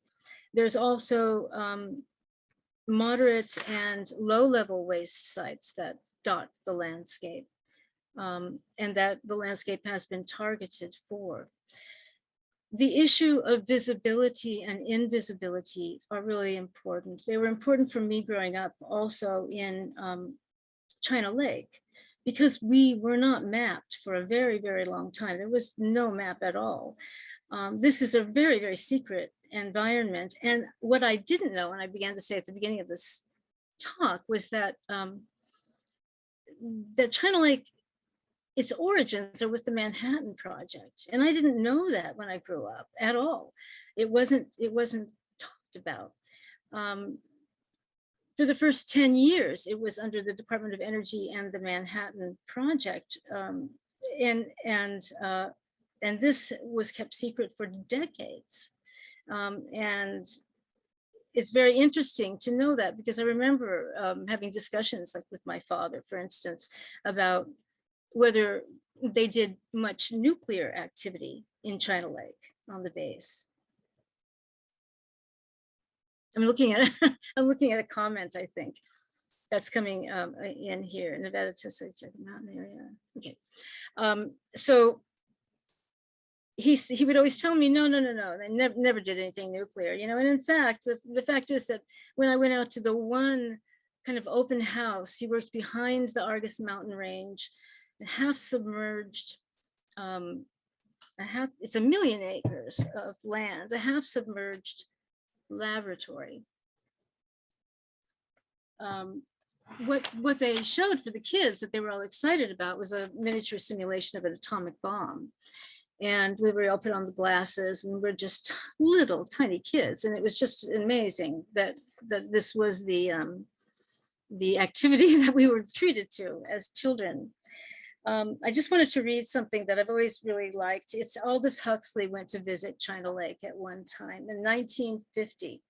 There's also moderate and low-level waste sites that dot the landscape, and that the landscape has been targeted for. The issue of visibility and invisibility are really important. They were important for me growing up also in China Lake, because we were not mapped for a very, very long time. There was no map at all. This is a very, very secret environment. And what I didn't know, and I began to say at the beginning of this talk, was that that China Lake, its origins are with the Manhattan Project. And I didn't know that when I grew up at all. It wasn't talked about. For the first 10 years, it was under the Department of Energy and the Manhattan Project. And this was kept secret for decades. And it's very interesting to know that, because I remember having discussions like with my father, for instance, about whether they did much nuclear activity in China Lake on the base. I'm looking at a comment, I think, that's coming in here. Nevada test site, mountain area. Okay, so he would always tell me, no, they never did anything nuclear, you know. And in fact, the fact is that when I went out to the one kind of open house, he worked behind the Argus mountain range, half submerged, it's 1 million acres of land, a half submerged laboratory. What they showed for the kids that they were all excited about was a miniature simulation of an atomic bomb. And we were all put on the glasses, and we're just little tiny kids. And it was just amazing that this was the activity that we were treated to as children. I just wanted to read something that I've always really liked. It's Aldous Huxley went to visit China Lake at one time in 1950.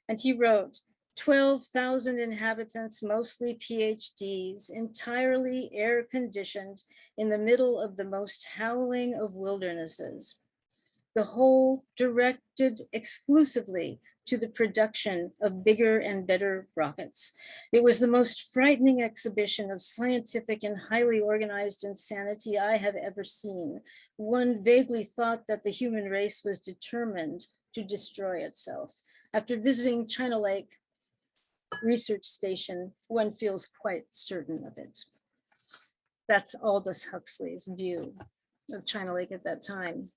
And he wrote, 12,000 inhabitants, mostly PhDs, entirely air conditioned in the middle of the most howling of wildernesses. The whole directed exclusively to the production of bigger and better rockets. It was the most frightening exhibition of scientific and highly organized insanity I have ever seen. One vaguely thought that the human race was determined to destroy itself. After visiting China Lake Research Station, one feels quite certain of it. That's Aldous Huxley's view of China Lake at that time.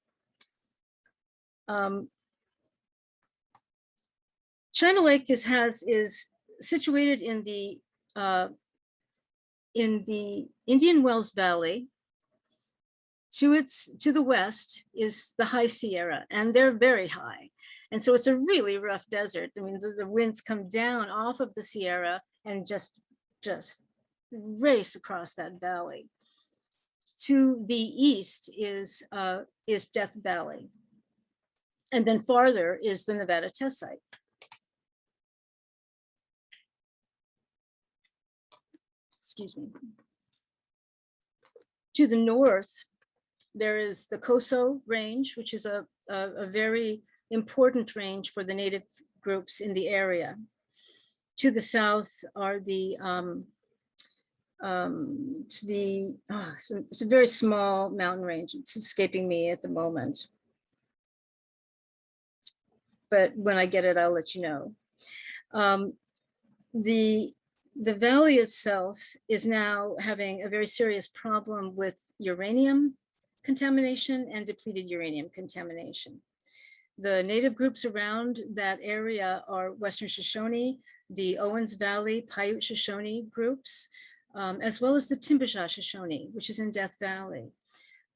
China Lake is situated in the Indian Wells Valley. To the west is the High Sierra, and they're very high. And so it's a really rough desert. I mean, the winds come down off of the Sierra and just race across that valley. To the east is Death Valley. And then farther is the Nevada test site. Excuse me. To the north, there is the Coso Range, which is a very important range for the native groups in the area. To the south are it's a very small mountain range. It's escaping me at the moment. But when I get it, I'll let you know. The valley itself is now having a very serious problem with uranium contamination and depleted uranium contamination. The native groups around that area are Western Shoshone, the Owens Valley Paiute Shoshone groups, as well as the Timbisha Shoshone, which is in Death Valley.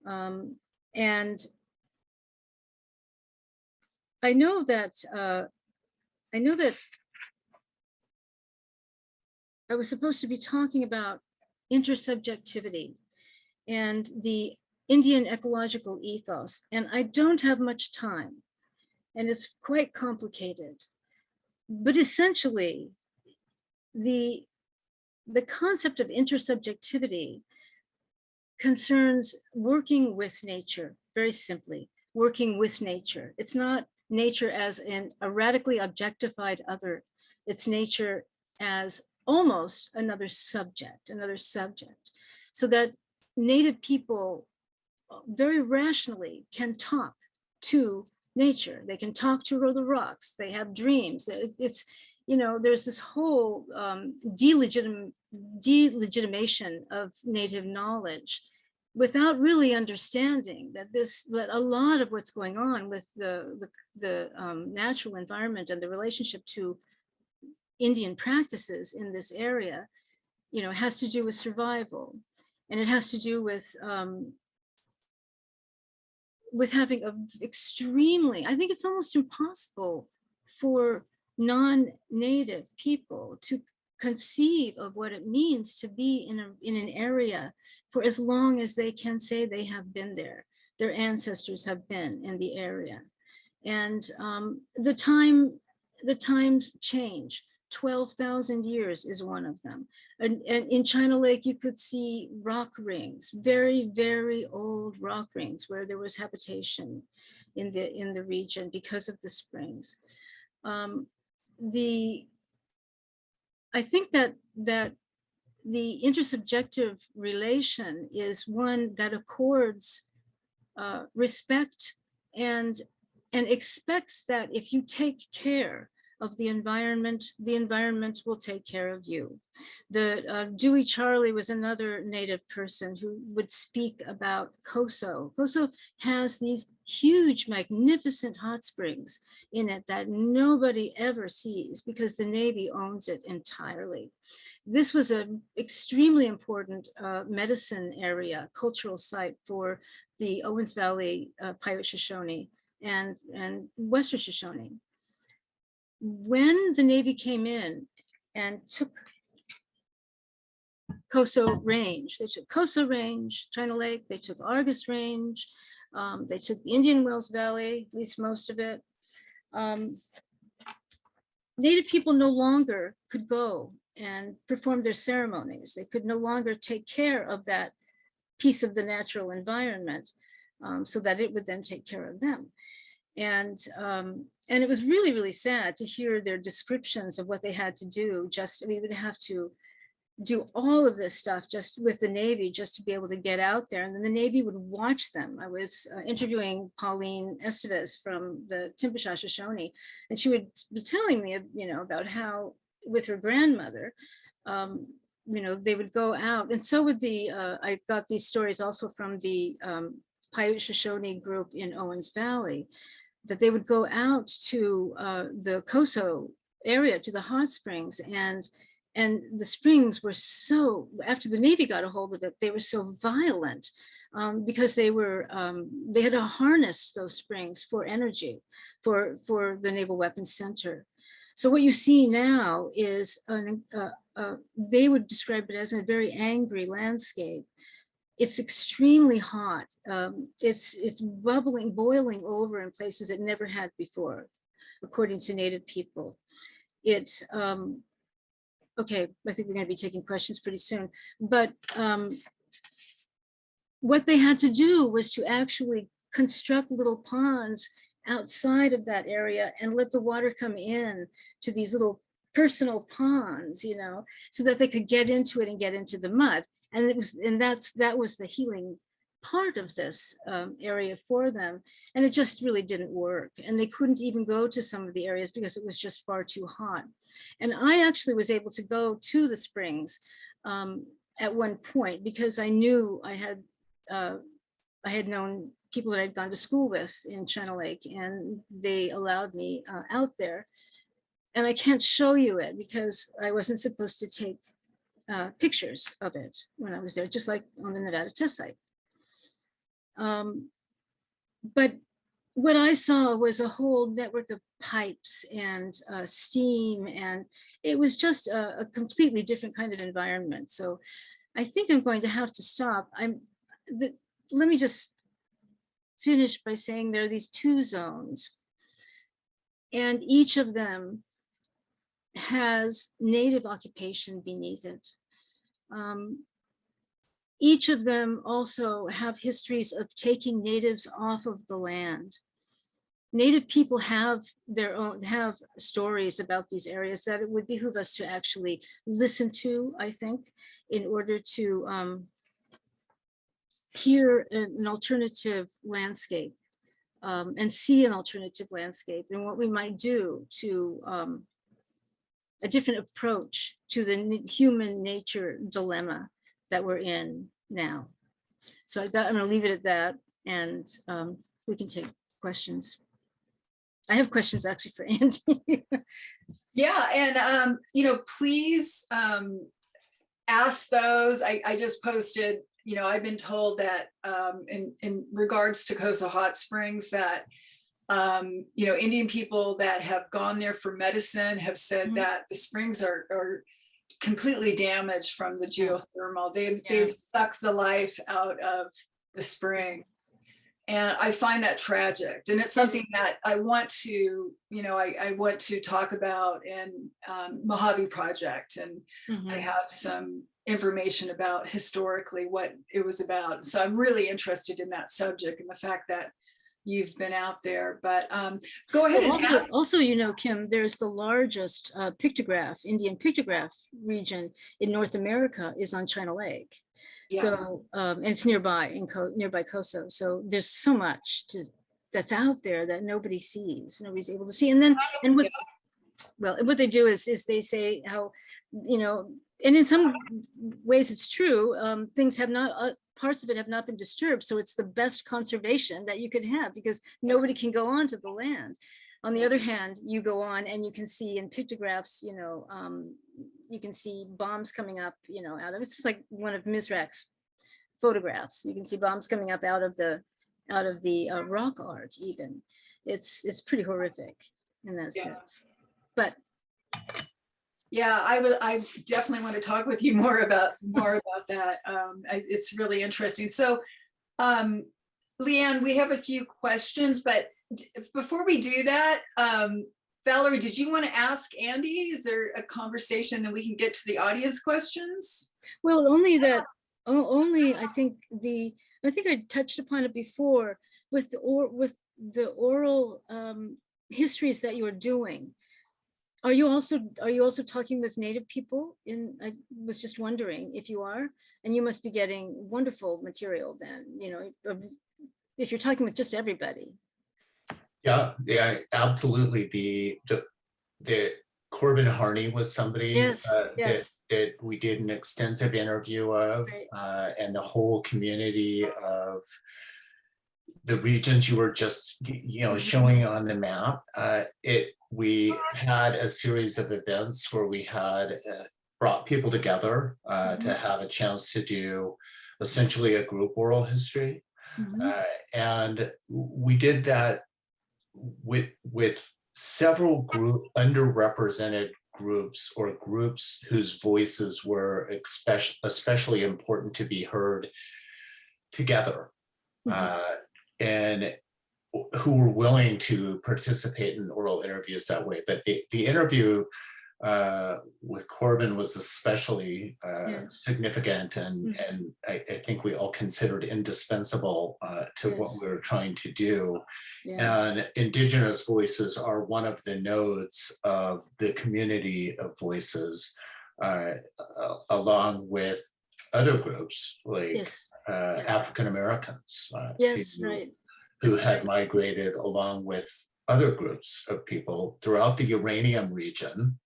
And I know that I was supposed to be talking about intersubjectivity and the Indian ecological ethos, and I don't have much time, and it's quite complicated. But essentially, the concept of intersubjectivity concerns working with nature, very simply, working with nature. It's not nature as in a radically objectified other, it's nature as almost another subject, so that native people very rationally can talk to nature. They can talk to the rocks. They have dreams. It's, you know, there's this whole delegitimation of native knowledge without really understanding that a lot of what's going on with the natural environment and the relationship to Indian practices in this area, you know, has to do with survival, and it has to do with having I think it's almost impossible for non-native people to conceive of what it means to be in an area for as long as they can say they have been there. Their ancestors have been in the area, and the times change. 12,000 years is one of them. And in China Lake, you could see rock rings, very, very old rock rings where there was habitation in the region because of the springs. I think that the intersubjective relation is one that accords respect and expects that if you take care of the environment will take care of you. Dewey Charlie was another native person who would speak about Coso. Coso has these huge, magnificent hot springs in it that nobody ever sees because the Navy owns it entirely. This was an extremely important medicine area, cultural site for the Owens Valley Paiute Shoshone and Western Shoshone. When the Navy came in and took Coso Range, they took Coso Range, China Lake, they took Argus Range, they took the Indian Wells Valley, at least most of it. Native people no longer could go and perform their ceremonies. They could no longer take care of that piece of the natural environment, so that it would then take care of them. And it was really, really sad to hear their descriptions of what they had to do. We would have to do all of this stuff just with the Navy, just to be able to get out there. And then the Navy would watch them. I was interviewing Pauline Estevez from the Timpashaw Shoshone, and she would be telling me, about how with her grandmother, they would go out. And so would I got these stories also from the Paiute Shoshone group in Owens Valley, that they would go out to the Coso area, to the hot springs, and the springs were so, after the Navy got a hold of it, they were so violent because they had to harness those springs for energy, for the Naval Weapons Center. So what you see now is, they would describe it as a very angry landscape. It's extremely hot. It's bubbling, boiling over in places it never had before, according to Native people. It's, okay, I think we're going to be taking questions pretty soon. But what they had to do was to actually construct little ponds outside of that area and let the water come in to these little personal ponds, so that they could get into it and get into the mud. And that was the healing part of this area for them. And it just really didn't work. And they couldn't even go to some of the areas because it was just far too hot. And I actually was able to go to the springs at one point because I knew I had known people that I'd gone to school with in China Lake, and they allowed me out there. And I can't show you it because I wasn't supposed to take pictures of it when I was there, just like on the Nevada test site. But what I saw was a whole network of pipes and steam, and it was just a completely different kind of environment. So I think I'm going to have to stop. Let me just finish by saying there are these two zones, and each of them has Native occupation beneath it. Each of them also have histories of taking Natives off of the land. Native people have stories about these areas that it would behoove us to actually listen to, I think, in order to hear an alternative landscape and see an alternative landscape and what we might do to a different approach to the human nature dilemma that we're in now. So I'm going to leave it at that, and we can take questions. I have questions actually for Andy. Yeah, and please ask those. I just posted, I've been told that in regards to Coso Hot Springs that Indian people that have gone there for medicine have said that the springs are completely damaged from the geothermal. They've sucked the life out of the springs. And I find that tragic. And it's something that I want to, I want to talk about in Mojave Project. And I have some information about historically what it was about. So I'm really interested in that subject and the fact that you've been out there, but go ahead and also, Kim, there's the largest Indian pictograph region in North America is on China Lake. Yeah. So, and it's nearby nearby Coso. So there's so much that's out there that nobody sees, nobody's able to see. And then, what they do is they say how, and in some ways it's true, things have not, parts of it have not been disturbed. So it's the best conservation that you could have because nobody can go onto the land. On the other hand, you go on and you can see in pictographs, you can see bombs coming up, out of, it's like one of Mizrak's photographs. You can see bombs coming up out of the rock art even. It's pretty horrific in that sense. But yeah, I definitely want to talk with you more about that. It's really interesting. So, Leanne, we have a few questions, but before we do that, Valerie, did you want to ask Andy? Is there a conversation that we can get to the audience questions? Well, only that, only I think I touched upon it before with the oral histories that you are doing. Are you also talking with Native people? I was just wondering if you are, and you must be getting wonderful material then, you know, if you're talking with just everybody. Yeah, absolutely. The Corbin Harney was somebody Yes, yes. that we did an extensive interview of, Right. and the whole community of the regions you were just, showing on the map. We had a series of events where we had brought people together to have a chance to do essentially a group oral history. And we did that with several underrepresented groups, or groups whose voices were especially important to be heard together, and who were willing to participate in oral interviews that way. But the interview with Corbin was especially significant, and I think we all considered indispensable to what we were trying to do. And Indigenous voices are one of the nodes of the community of voices, along with other groups like African Americans, who had migrated along with other groups of people throughout the uranium region.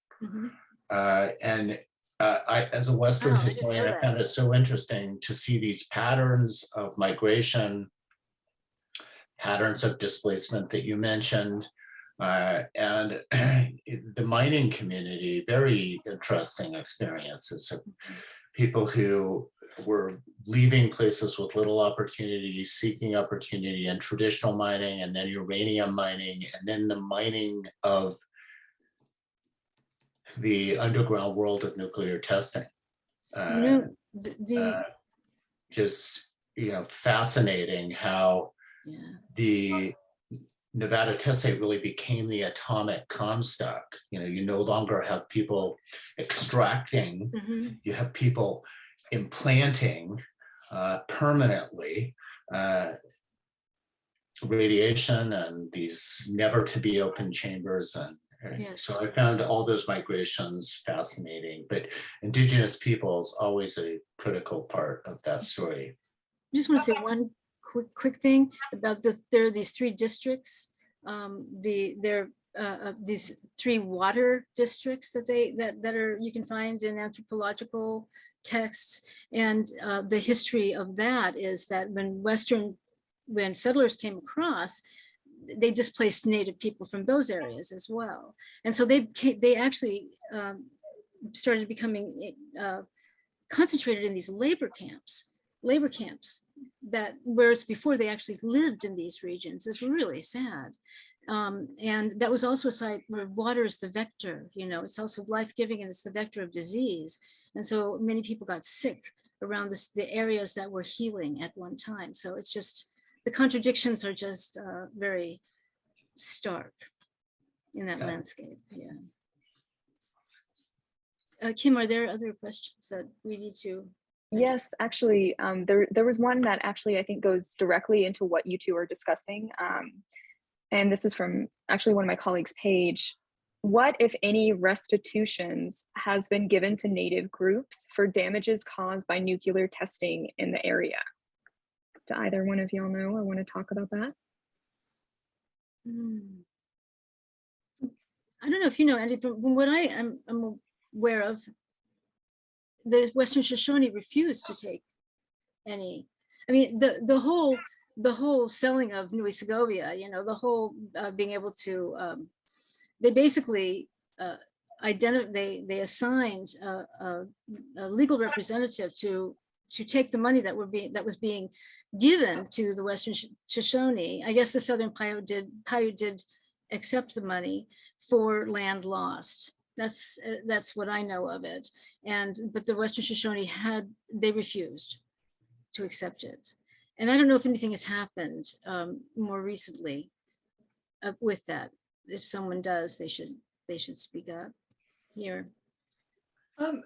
And I, as a Western historian, I found it so interesting to see these patterns of migration, patterns of displacement that you mentioned, and the mining community, very interesting experiences of people who were leaving places with little opportunity, seeking opportunity in traditional mining, and then uranium mining, and then the mining of the underground world of nuclear testing. Just, fascinating how the Nevada test site really became the atomic Comstock. You no longer have people extracting, you have people implanting permanently radiation and these never to be open chambers. And so I found all those migrations fascinating, but Indigenous people is always a critical part of that story. I just want to say one quick thing about there are these three districts. These three water districts that are you can find in anthropological texts, and the history of that is that when settlers came across, they displaced Native people from those areas as well, and so they actually started becoming concentrated in these labor camps that whereas before they actually lived in these regions. Is really sad. And that was also a site where water is the vector, it's also life-giving, and it's the vector of disease. And so many people got sick around the areas that were healing at one time. So it's just, the contradictions are just very stark in that landscape. Kim, are there other questions that we need to? Yes, actually, there was one that actually I think goes directly into what you two are discussing. And this is from actually one of my colleagues' page. What, if any, restitutions has been given to Native groups for damages caused by nuclear testing in the area? Do either one of y'all know or want to talk about that? I don't know if you know, Andy, from what I'm aware of, the Western Shoshone refused to take any. I mean, the whole selling of Nui Segovia, the whole being able to, they basically they assigned a legal representative to take the money that was being given to the Western Shoshone. I guess the Southern Paiute did accept the money for land lost. That's what I know of it. But the Western Shoshone they refused to accept it. And I don't know if anything has happened more recently with that. if someone does, they should speak up here.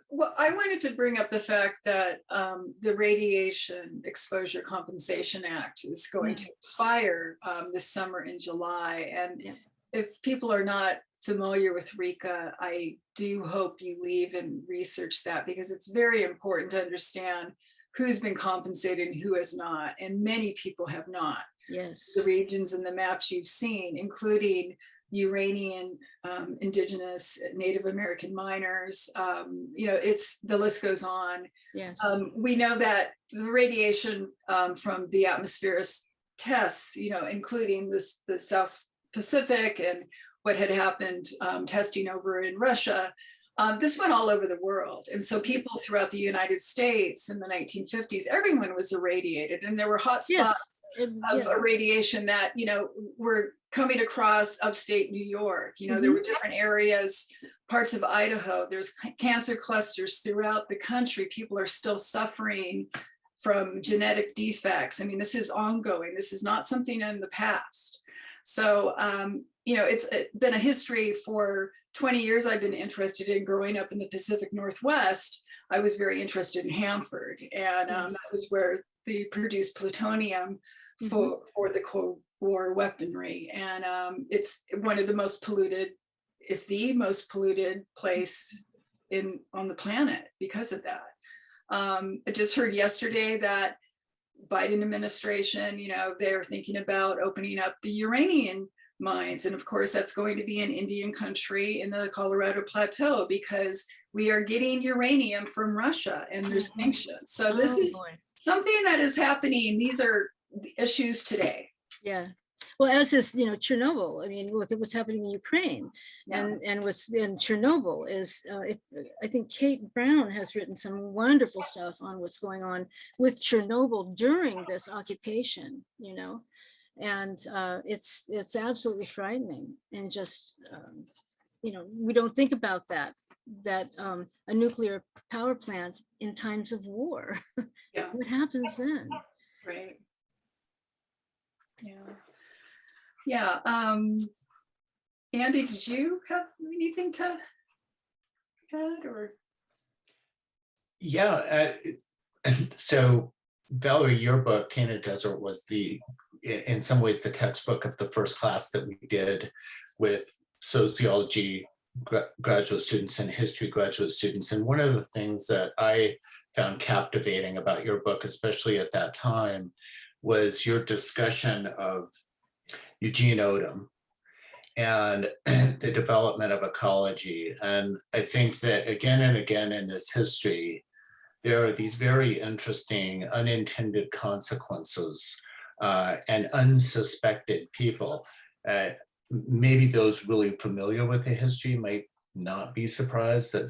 Well, I wanted to bring up the fact that the Radiation Exposure Compensation Act is going to expire this summer in July. And if people are not familiar with RECA, I do hope you leave and research that, because it's very important to understand who's been compensated and who has not. And many people have not. Yes. The regions and the maps you've seen, including Uranian, indigenous, Native American miners, the list goes on. Yes. We know that the radiation from the atmospheric tests, including the South Pacific and what had happened testing over in Russia, this went all over the world. And so people throughout the United States in the 1950s, everyone was irradiated, and there were hot spots of irradiation that, were coming across upstate New York. There were different areas, parts of Idaho. There's cancer clusters throughout the country. People are still suffering from genetic defects. I mean, this is ongoing. This is not something in the past. So, it's been a history for 20 years. I've been interested in growing up in the Pacific Northwest. I was very interested in Hanford, and that was where they produced plutonium for the Cold War weaponry. And it's one of the most polluted, if the most polluted place on the planet because of that. I just heard yesterday that Biden administration, they're thinking about opening up the uranium mines. And of course, that's going to be in Indian country in the Colorado Plateau, because we are getting uranium from Russia and there's sanctions. So this is something that is happening. These are the issues today. Yeah. Well, as is, Chernobyl. I mean, look at what's happening in Ukraine, and what's in Chernobyl is, I think Kate Brown has written some wonderful stuff on what's going on with Chernobyl during this occupation, and it's absolutely frightening. And just, we don't think about that a nuclear power plant in times of war, what happens then? Right. Yeah. Andy, did you have anything to add, or? Yeah. So Valerie, your book, Tainted Desert, was in some ways the textbook of the first class that we did with sociology graduate students and history graduate students. And one of the things that I found captivating about your book, especially at that time, was your discussion of Eugene Odom and the development of ecology. And I think that again and again in this history, there are these very interesting unintended consequences and unsuspected people. Maybe those really familiar with the history might not be surprised that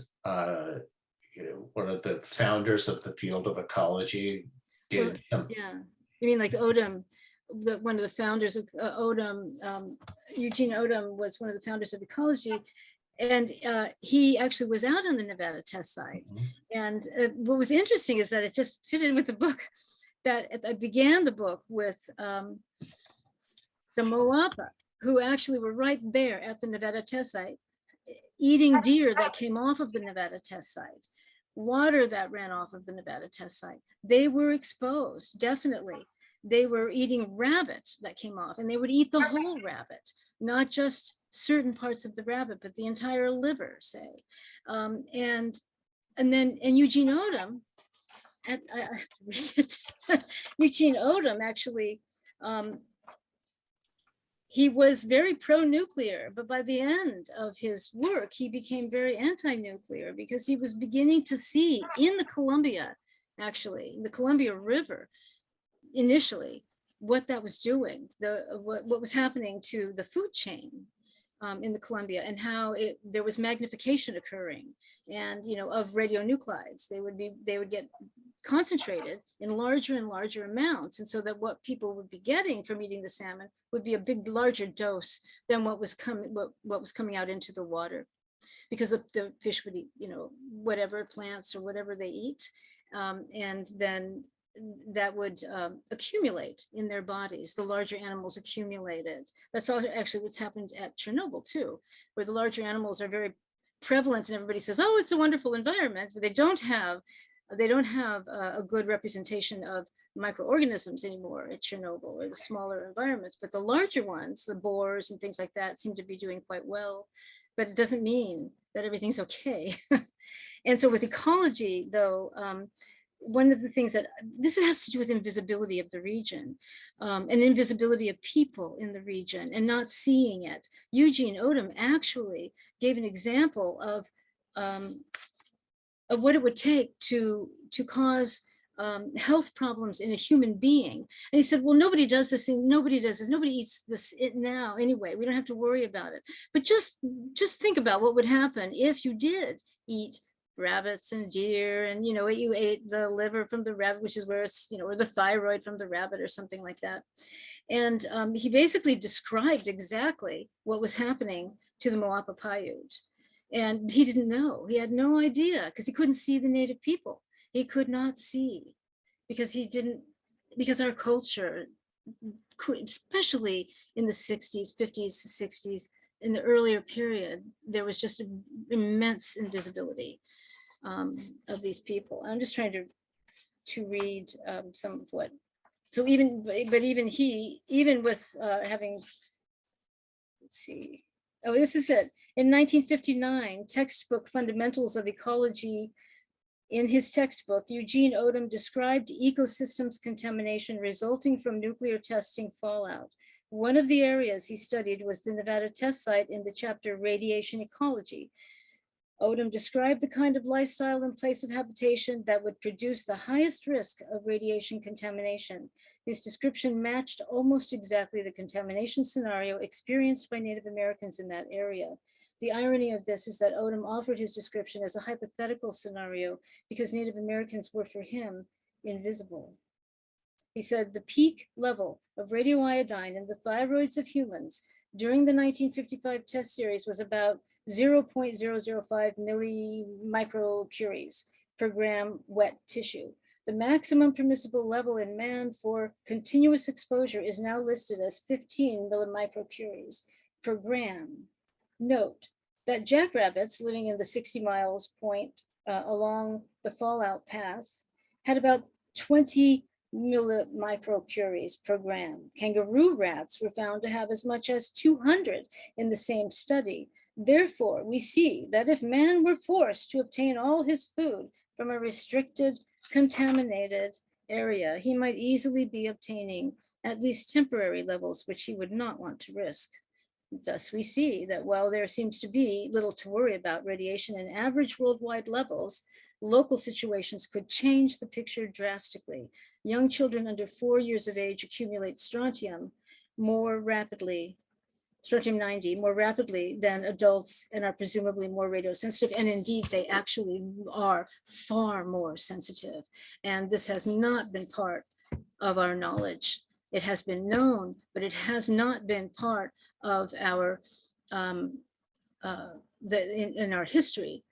one of the founders of the field of ecology did. You mean like Odom? One of the founders of Odom, Eugene Odom, was one of the founders of ecology, and he actually was out on the Nevada test site. And what was interesting is that it just fit in with the book, that I began the book with the Moapa, who actually were right there at the Nevada test site, eating deer that came off of the Nevada test site, water that ran off of the Nevada test site. They were exposed, definitely. They were eating rabbit that came off, and they would eat the whole rabbit, not just certain parts of the rabbit, but the entire liver, say. And Eugene Odom, and I have to read it. Eugene Odom actually, he was very pro-nuclear, but by the end of his work, he became very anti-nuclear, because he was beginning to see in the Columbia, actually, in the Columbia River, initially, what that was doing, what was happening to the food chain in the Columbia, and how there was magnification occurring, and of radionuclides. They would get concentrated in larger and larger amounts, and so that what people would be getting from eating the salmon would be a big, larger dose than what was coming out into the water, because the fish would eat, whatever plants or whatever they eat, and then that would accumulate in their bodies. The larger animals accumulated. That's all actually what's happened at Chernobyl too, where the larger animals are very prevalent, and everybody says, "Oh, it's a wonderful environment," but they don't have a good representation of microorganisms anymore at Chernobyl, or the smaller environments. But the larger ones, the boars and things like that, seem to be doing quite well. But it doesn't mean that everything's okay. And so with ecology, though, one of the things that this has to do with invisibility of the region, and invisibility of people in the region and not seeing it. Eugene Odom actually gave an example of what it would take to cause health problems in a human being. And he said, well, nobody does this, and nobody does this, nobody eats this now anyway, we don't have to worry about it. But just think about what would happen if you did eat rabbits and deer, and you ate the liver from the rabbit, which is where it's, or the thyroid from the rabbit or something like that. And he basically described exactly what was happening to the Moapa Paiute. And he didn't know, he had no idea, because he couldn't see the native people. He could not see because our culture, especially in the 60s, 50s, 60s, in the earlier period, there was just an immense invisibility of these people. I'm just trying to read some of what, so even with having, let's see, oh, this is it. In 1959, textbook Fundamentals of Ecology, in his textbook, Eugene Odom described ecosystems contamination resulting from nuclear testing fallout. One of the areas he studied was the Nevada test site in the chapter Radiation Ecology. Odom described the kind of lifestyle and place of habitation that would produce the highest risk of radiation contamination. His description matched almost exactly the contamination scenario experienced by Native Americans in that area. The irony of this is that Odom offered his description as a hypothetical scenario because Native Americans were, for him, invisible. He said the peak level of radioiodine in the thyroids of humans during the 1955 test series was about 0.005 millimicrocuries per gram wet tissue. The maximum permissible level in man for continuous exposure is now listed as 15 millimicrocuries per gram. Note that jackrabbits living in the 60 miles point along the fallout path had about 20 millimicrocuries per gram. Kangaroo rats were found to have as much as 200 in the same study. Therefore, we see that if man were forced to obtain all his food from a restricted, contaminated area, he might easily be obtaining at least temporary levels, which he would not want to risk. Thus, we see that while there seems to be little to worry about radiation in average worldwide levels, local situations could change the picture drastically. Young children under 4 years of age accumulate strontium more rapidly, strontium-90 more rapidly than adults, and are presumably more radiosensitive. And indeed, they actually are far more sensitive. And this has not been part of our knowledge. It has been known, but it has not been part of our, in our history.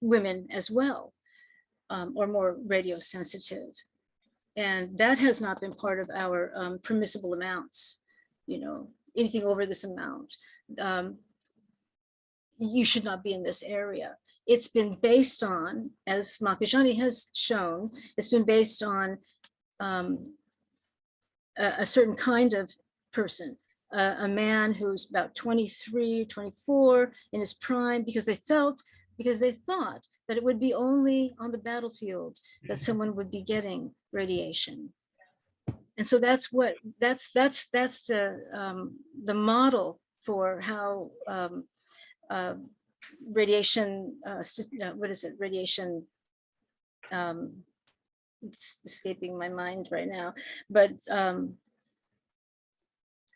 Women as well are more radiosensitive. And that has not been part of our permissible amounts, anything over this amount. You should not be in this area. It's been based on, as Makajani has shown, it's been based on a certain kind of person, a man who's about 23, 24 in his prime, because they thought that it would be only on the battlefield that someone would be getting radiation. And so that's the model for how radiation, radiation, it's escaping my mind right now, but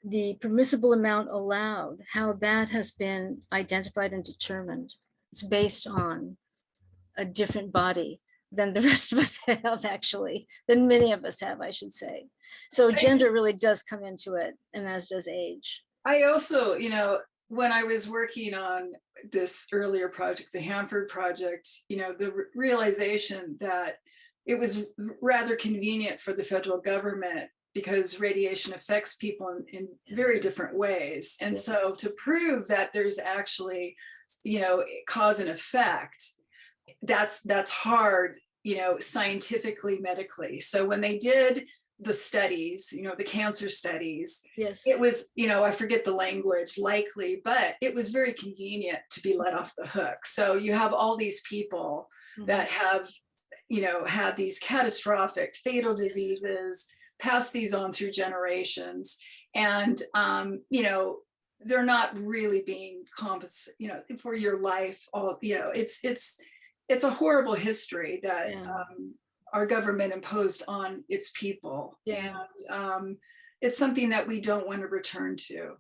the permissible amount allowed, how that has been identified and determined. It's based on a different body than the rest of us have, actually, than many of us have, I should say. So gender really does come into it, and as does age. I also, when I was working on this earlier project, the Hanford project, the realization that it was rather convenient for the federal government because radiation affects people in very different ways. And so to prove that there's actually, cause and effect, that's hard, scientifically, medically. So when they did the studies, the cancer studies, Yes. it was, I forget the language, likely, but it was very convenient to be let off the hook. So you have all these people that have, had these catastrophic, fatal diseases, passed these on through generations, and they're not really being compensated, for your life. All it's a horrible history that our government imposed on its people, and it's something that we don't want to return to.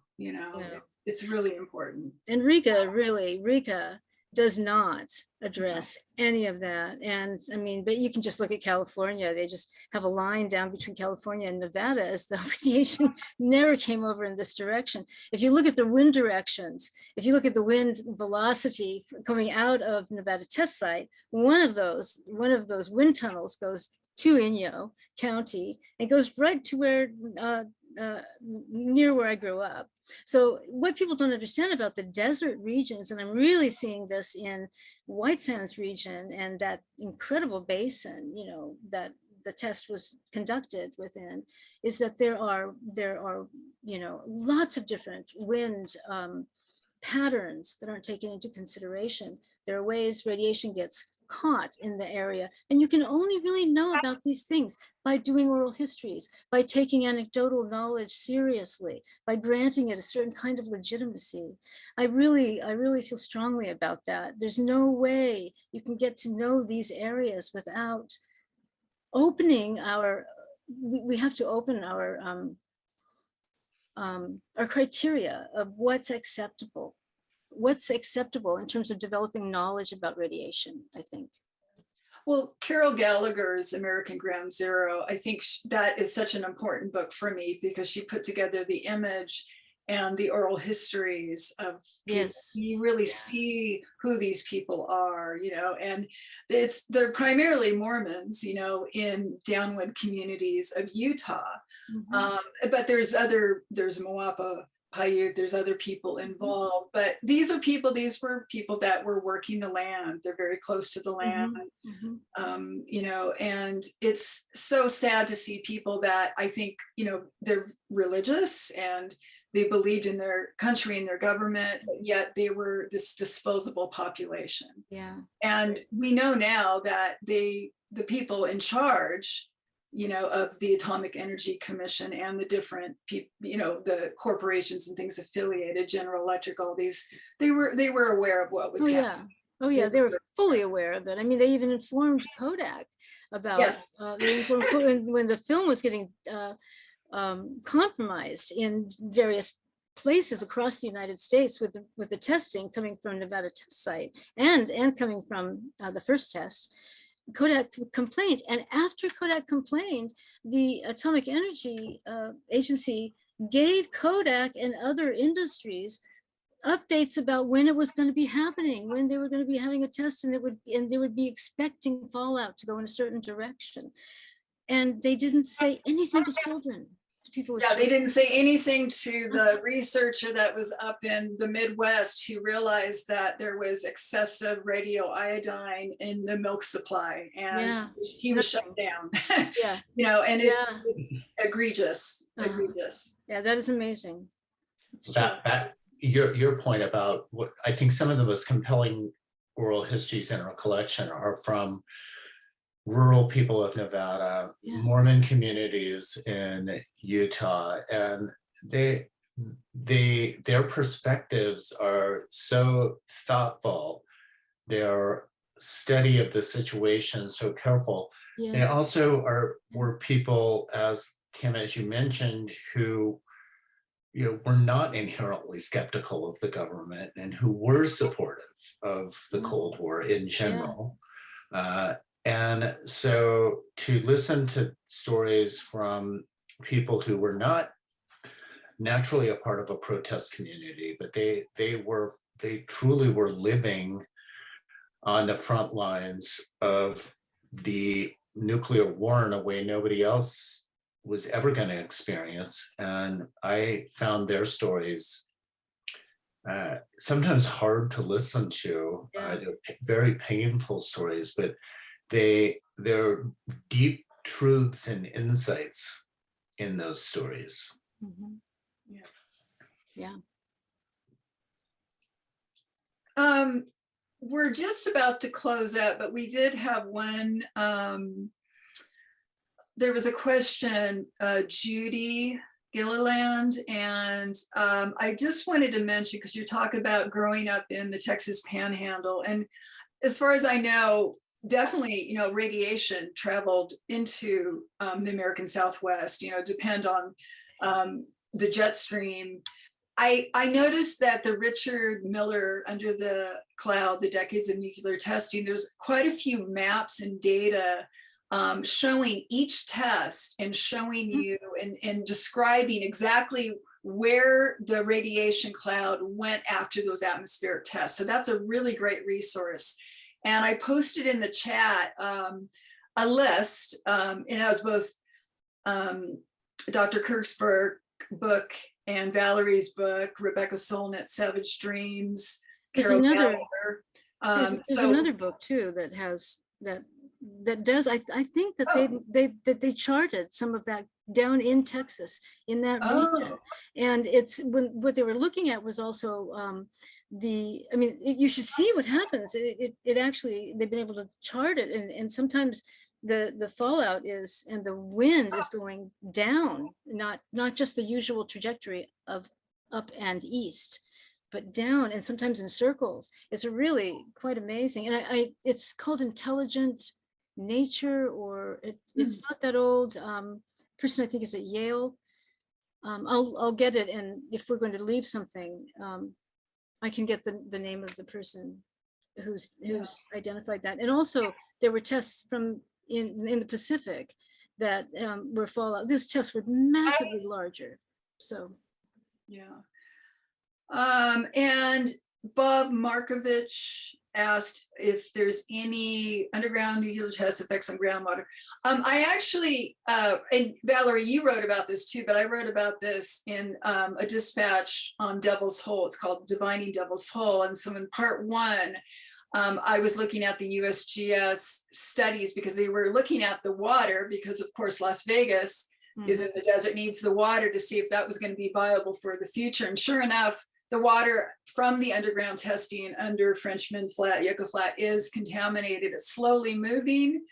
It's really important. And Rika does not address any of that. And I mean, but you can just look at California. They just have a line down between California and Nevada as the radiation never came over in this direction. If you look at the wind directions, if you look at the wind velocity coming out of Nevada test site, one of those wind tunnels goes to Inyo County and goes right to where near where I grew up. So what people don't understand about the desert regions, and I'm really seeing this in White Sands region and that incredible basin, that the test was conducted within, is that there are lots of different wind patterns that aren't taken into consideration. There are ways radiation gets caught in the area, and you can only really know about these things by doing oral histories, by taking anecdotal knowledge seriously, by granting it a certain kind of legitimacy. I really feel strongly about that. There's no way you can get to know these areas without opening we have to open our criteria of what's acceptable in terms of developing knowledge about radiation, I think. Well, Carol Gallagher's American Ground Zero, I think that is such an important book for me because she put together the image and the oral histories of people. Yes. You really see who these people are, and they're primarily Mormons, in downwind communities of Utah. But there's Moapa, Paiute, there's other people involved, but these were people that were working the land. They're very close to the land, and it's so sad to see people that I think, they're religious and they believed in their country and their government, but yet they were this disposable population. Yeah. And we know now that the people in charge, of the Atomic Energy Commission and the different people, the corporations and things affiliated, General Electric, all these, they were aware of what was happening. They were fully aware of it. I mean, they even informed Kodak about when the film was getting compromised in various places across the United States with the testing coming from Nevada test site and coming from the first test. Kodak complained, and after Kodak complained, the Atomic Energy Agency gave Kodak and other industries updates about when it was going to be happening, when they were going to be having a test, and they would be expecting fallout to go in a certain direction. And they didn't say anything to children. They didn't say anything to the researcher that was up in the Midwest who realized that there was excessive radioiodine in the milk supply, and he was shut down. And it's egregious. Yeah, that is amazing. That your point about what I think some of the most compelling oral histories in our collection are from rural people of Nevada, Mormon communities in Utah, and their perspectives are so thoughtful. Their study of the situation so careful. Yes. They also were people, as Kim, as you mentioned, who were not inherently skeptical of the government and who were supportive of the Cold War in general. And so to listen to stories from people who were not naturally a part of a protest community, but they truly were living on the front lines of the nuclear war in a way nobody else was ever going to experience. And I found their stories sometimes hard to listen to. They're very painful stories, but they're deep truths and insights in those stories. Mhm. Yeah. We're just about to close out, but we did have one. There was a question, Judy Gilliland, and I just wanted to mention, because you talk about growing up in the Texas Panhandle, and as far as I know, definitely, radiation traveled into the American Southwest, depend on the jet stream. I noticed that the Richard Miller Under the Cloud, the Decades of Nuclear Testing, there's quite a few maps and data showing each test and showing you and describing exactly where the radiation cloud went after those atmospheric tests. So that's a really great resource. And I posted in the chat a list, and it has both Dr. Kirk's book and Valerie's book, Rebecca Solnit, Savage Dreams. There's Carol another, Gallagher. there's another book too that has that does, I think that they charted some of that down in Texas, in that region. And it's what they were looking at was also you should see what happens. It actually, they've been able to chart it, and sometimes the fallout is, and the wind is going down, not just the usual trajectory of up and east, but down, and sometimes in circles. It's really quite amazing. And it's called Intelligent Nature, or it's not that old. Person I think is at Yale. I'll get it, and if we're going to leave something, I can get the name of the person who's identified that. And also there were tests from in the Pacific that were fallout. Those tests were massively larger. So yeah. And Bob Markovich asked if there's any underground nuclear test effects on groundwater. I actually, and Valerie, you wrote about this too, but I wrote about this in a dispatch on Devil's Hole. It's called Divining Devil's Hole. And so in part one, I was looking at the USGS studies, because they were looking at the water, because of course Las Vegas is in the desert, needs the water to see if that was going to be viable for the future. And sure enough, the water from the underground testing under Frenchman Flat, Yucca Flat, is contaminated. It's slowly moving.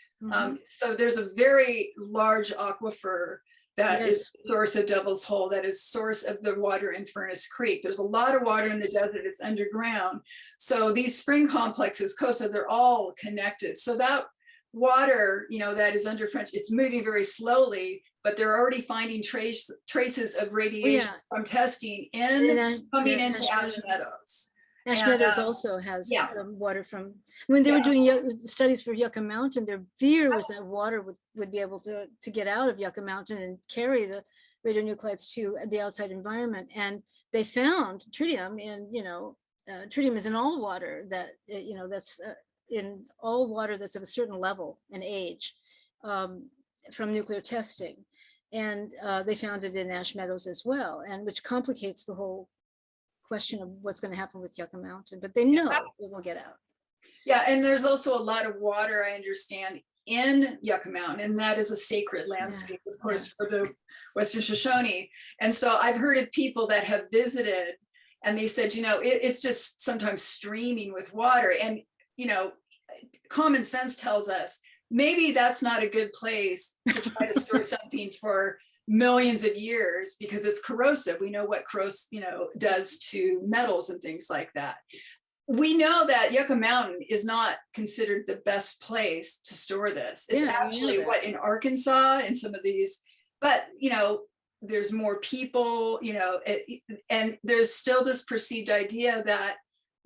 So there's a very large aquifer that is the source of Devil's Hole, that is source of the water in Furnace Creek. There's a lot of water in the desert, it's underground. So these spring complexes, COSA, they're all connected. So that water, that is under French, it's moving very slowly, but they're already finding traces of radiation from testing coming into Ash Meadows. Ash Meadows also has water from, when they were doing studies for Yucca Mountain, their fear was that water would be able to get out of Yucca Mountain and carry the radionuclides to the outside environment. And they found tritium in, tritium is in all water that, that's in all water that's of a certain level and age from nuclear testing. And they found it in Ash Meadows as well, and which complicates the whole question of what's going to happen with Yucca Mountain, but they know it will get out. Yeah, and there's also a lot of water, I understand, in Yucca Mountain, and that is a sacred landscape, of course, for the Western Shoshone. And so I've heard of people that have visited, and they said, it's just sometimes streaming with water. And, common sense tells us maybe that's not a good place to try to store something for millions of years, because it's corrosive. We know what corrosion, does to metals and things like that. We know that Yucca Mountain is not considered the best place to store this. It's actually in Arkansas and some of these, but there's more people, and there's still this perceived idea that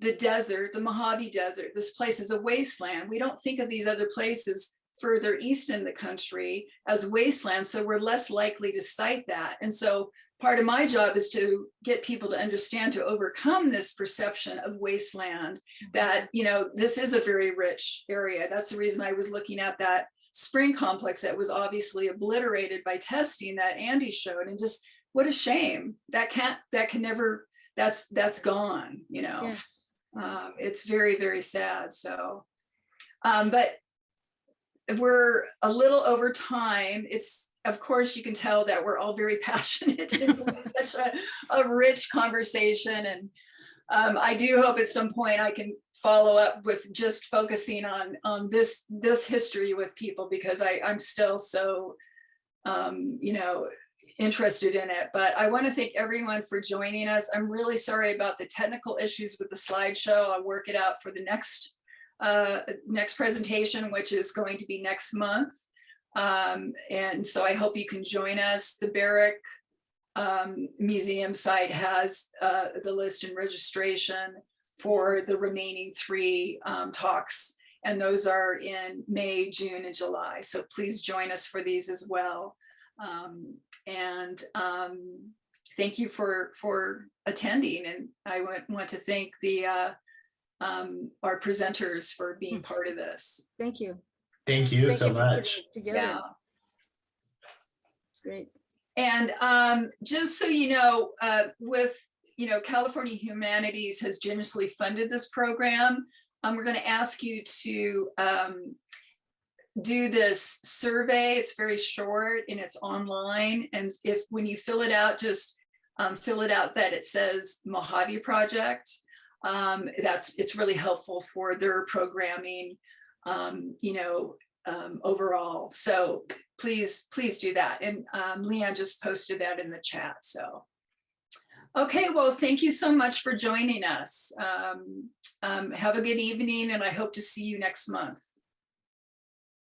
the desert, the Mojave Desert, this place is a wasteland. We don't think of these other places further east in the country as wasteland, so we're less likely to cite that. And so part of my job is to get people to understand, to overcome this perception of wasteland, that this is a very rich area. That's the reason I was looking at that spring complex that was obviously obliterated by testing that Andy showed. And just what a shame. That's gone, you know. Yes. It's very, very sad. So, but we're a little over time. It's, of course, you can tell that we're all very passionate. This is such a rich conversation. And I do hope at some point I can follow up with just focusing on this history with people, because I'm still so, you know, interested in it. But I want to thank everyone for joining us. I'm really sorry about the technical issues with the slideshow. I'll work it out for the next presentation, which is going to be next month. And so I hope you can join us. The Barrick museum site has the list and registration for the remaining 3 talks, and those are in May, June, and July. So please join us for these as well. Thank you for attending, and I want to thank our presenters for being part of this. Thank you. Thank you Thank so you for putting much. it together. Yeah. It's great. And just so you know, with, you know, California Humanities has generously funded this program. We're going to ask you to do this survey. It's very short and it's online. And when you fill it out, just fill it out that it says Mojave Project. It's really helpful for their programming, you know, overall. So please do that. And Leanne just posted that in the chat. So, okay, well, thank you so much for joining us. Have a good evening, and I hope to see you next month.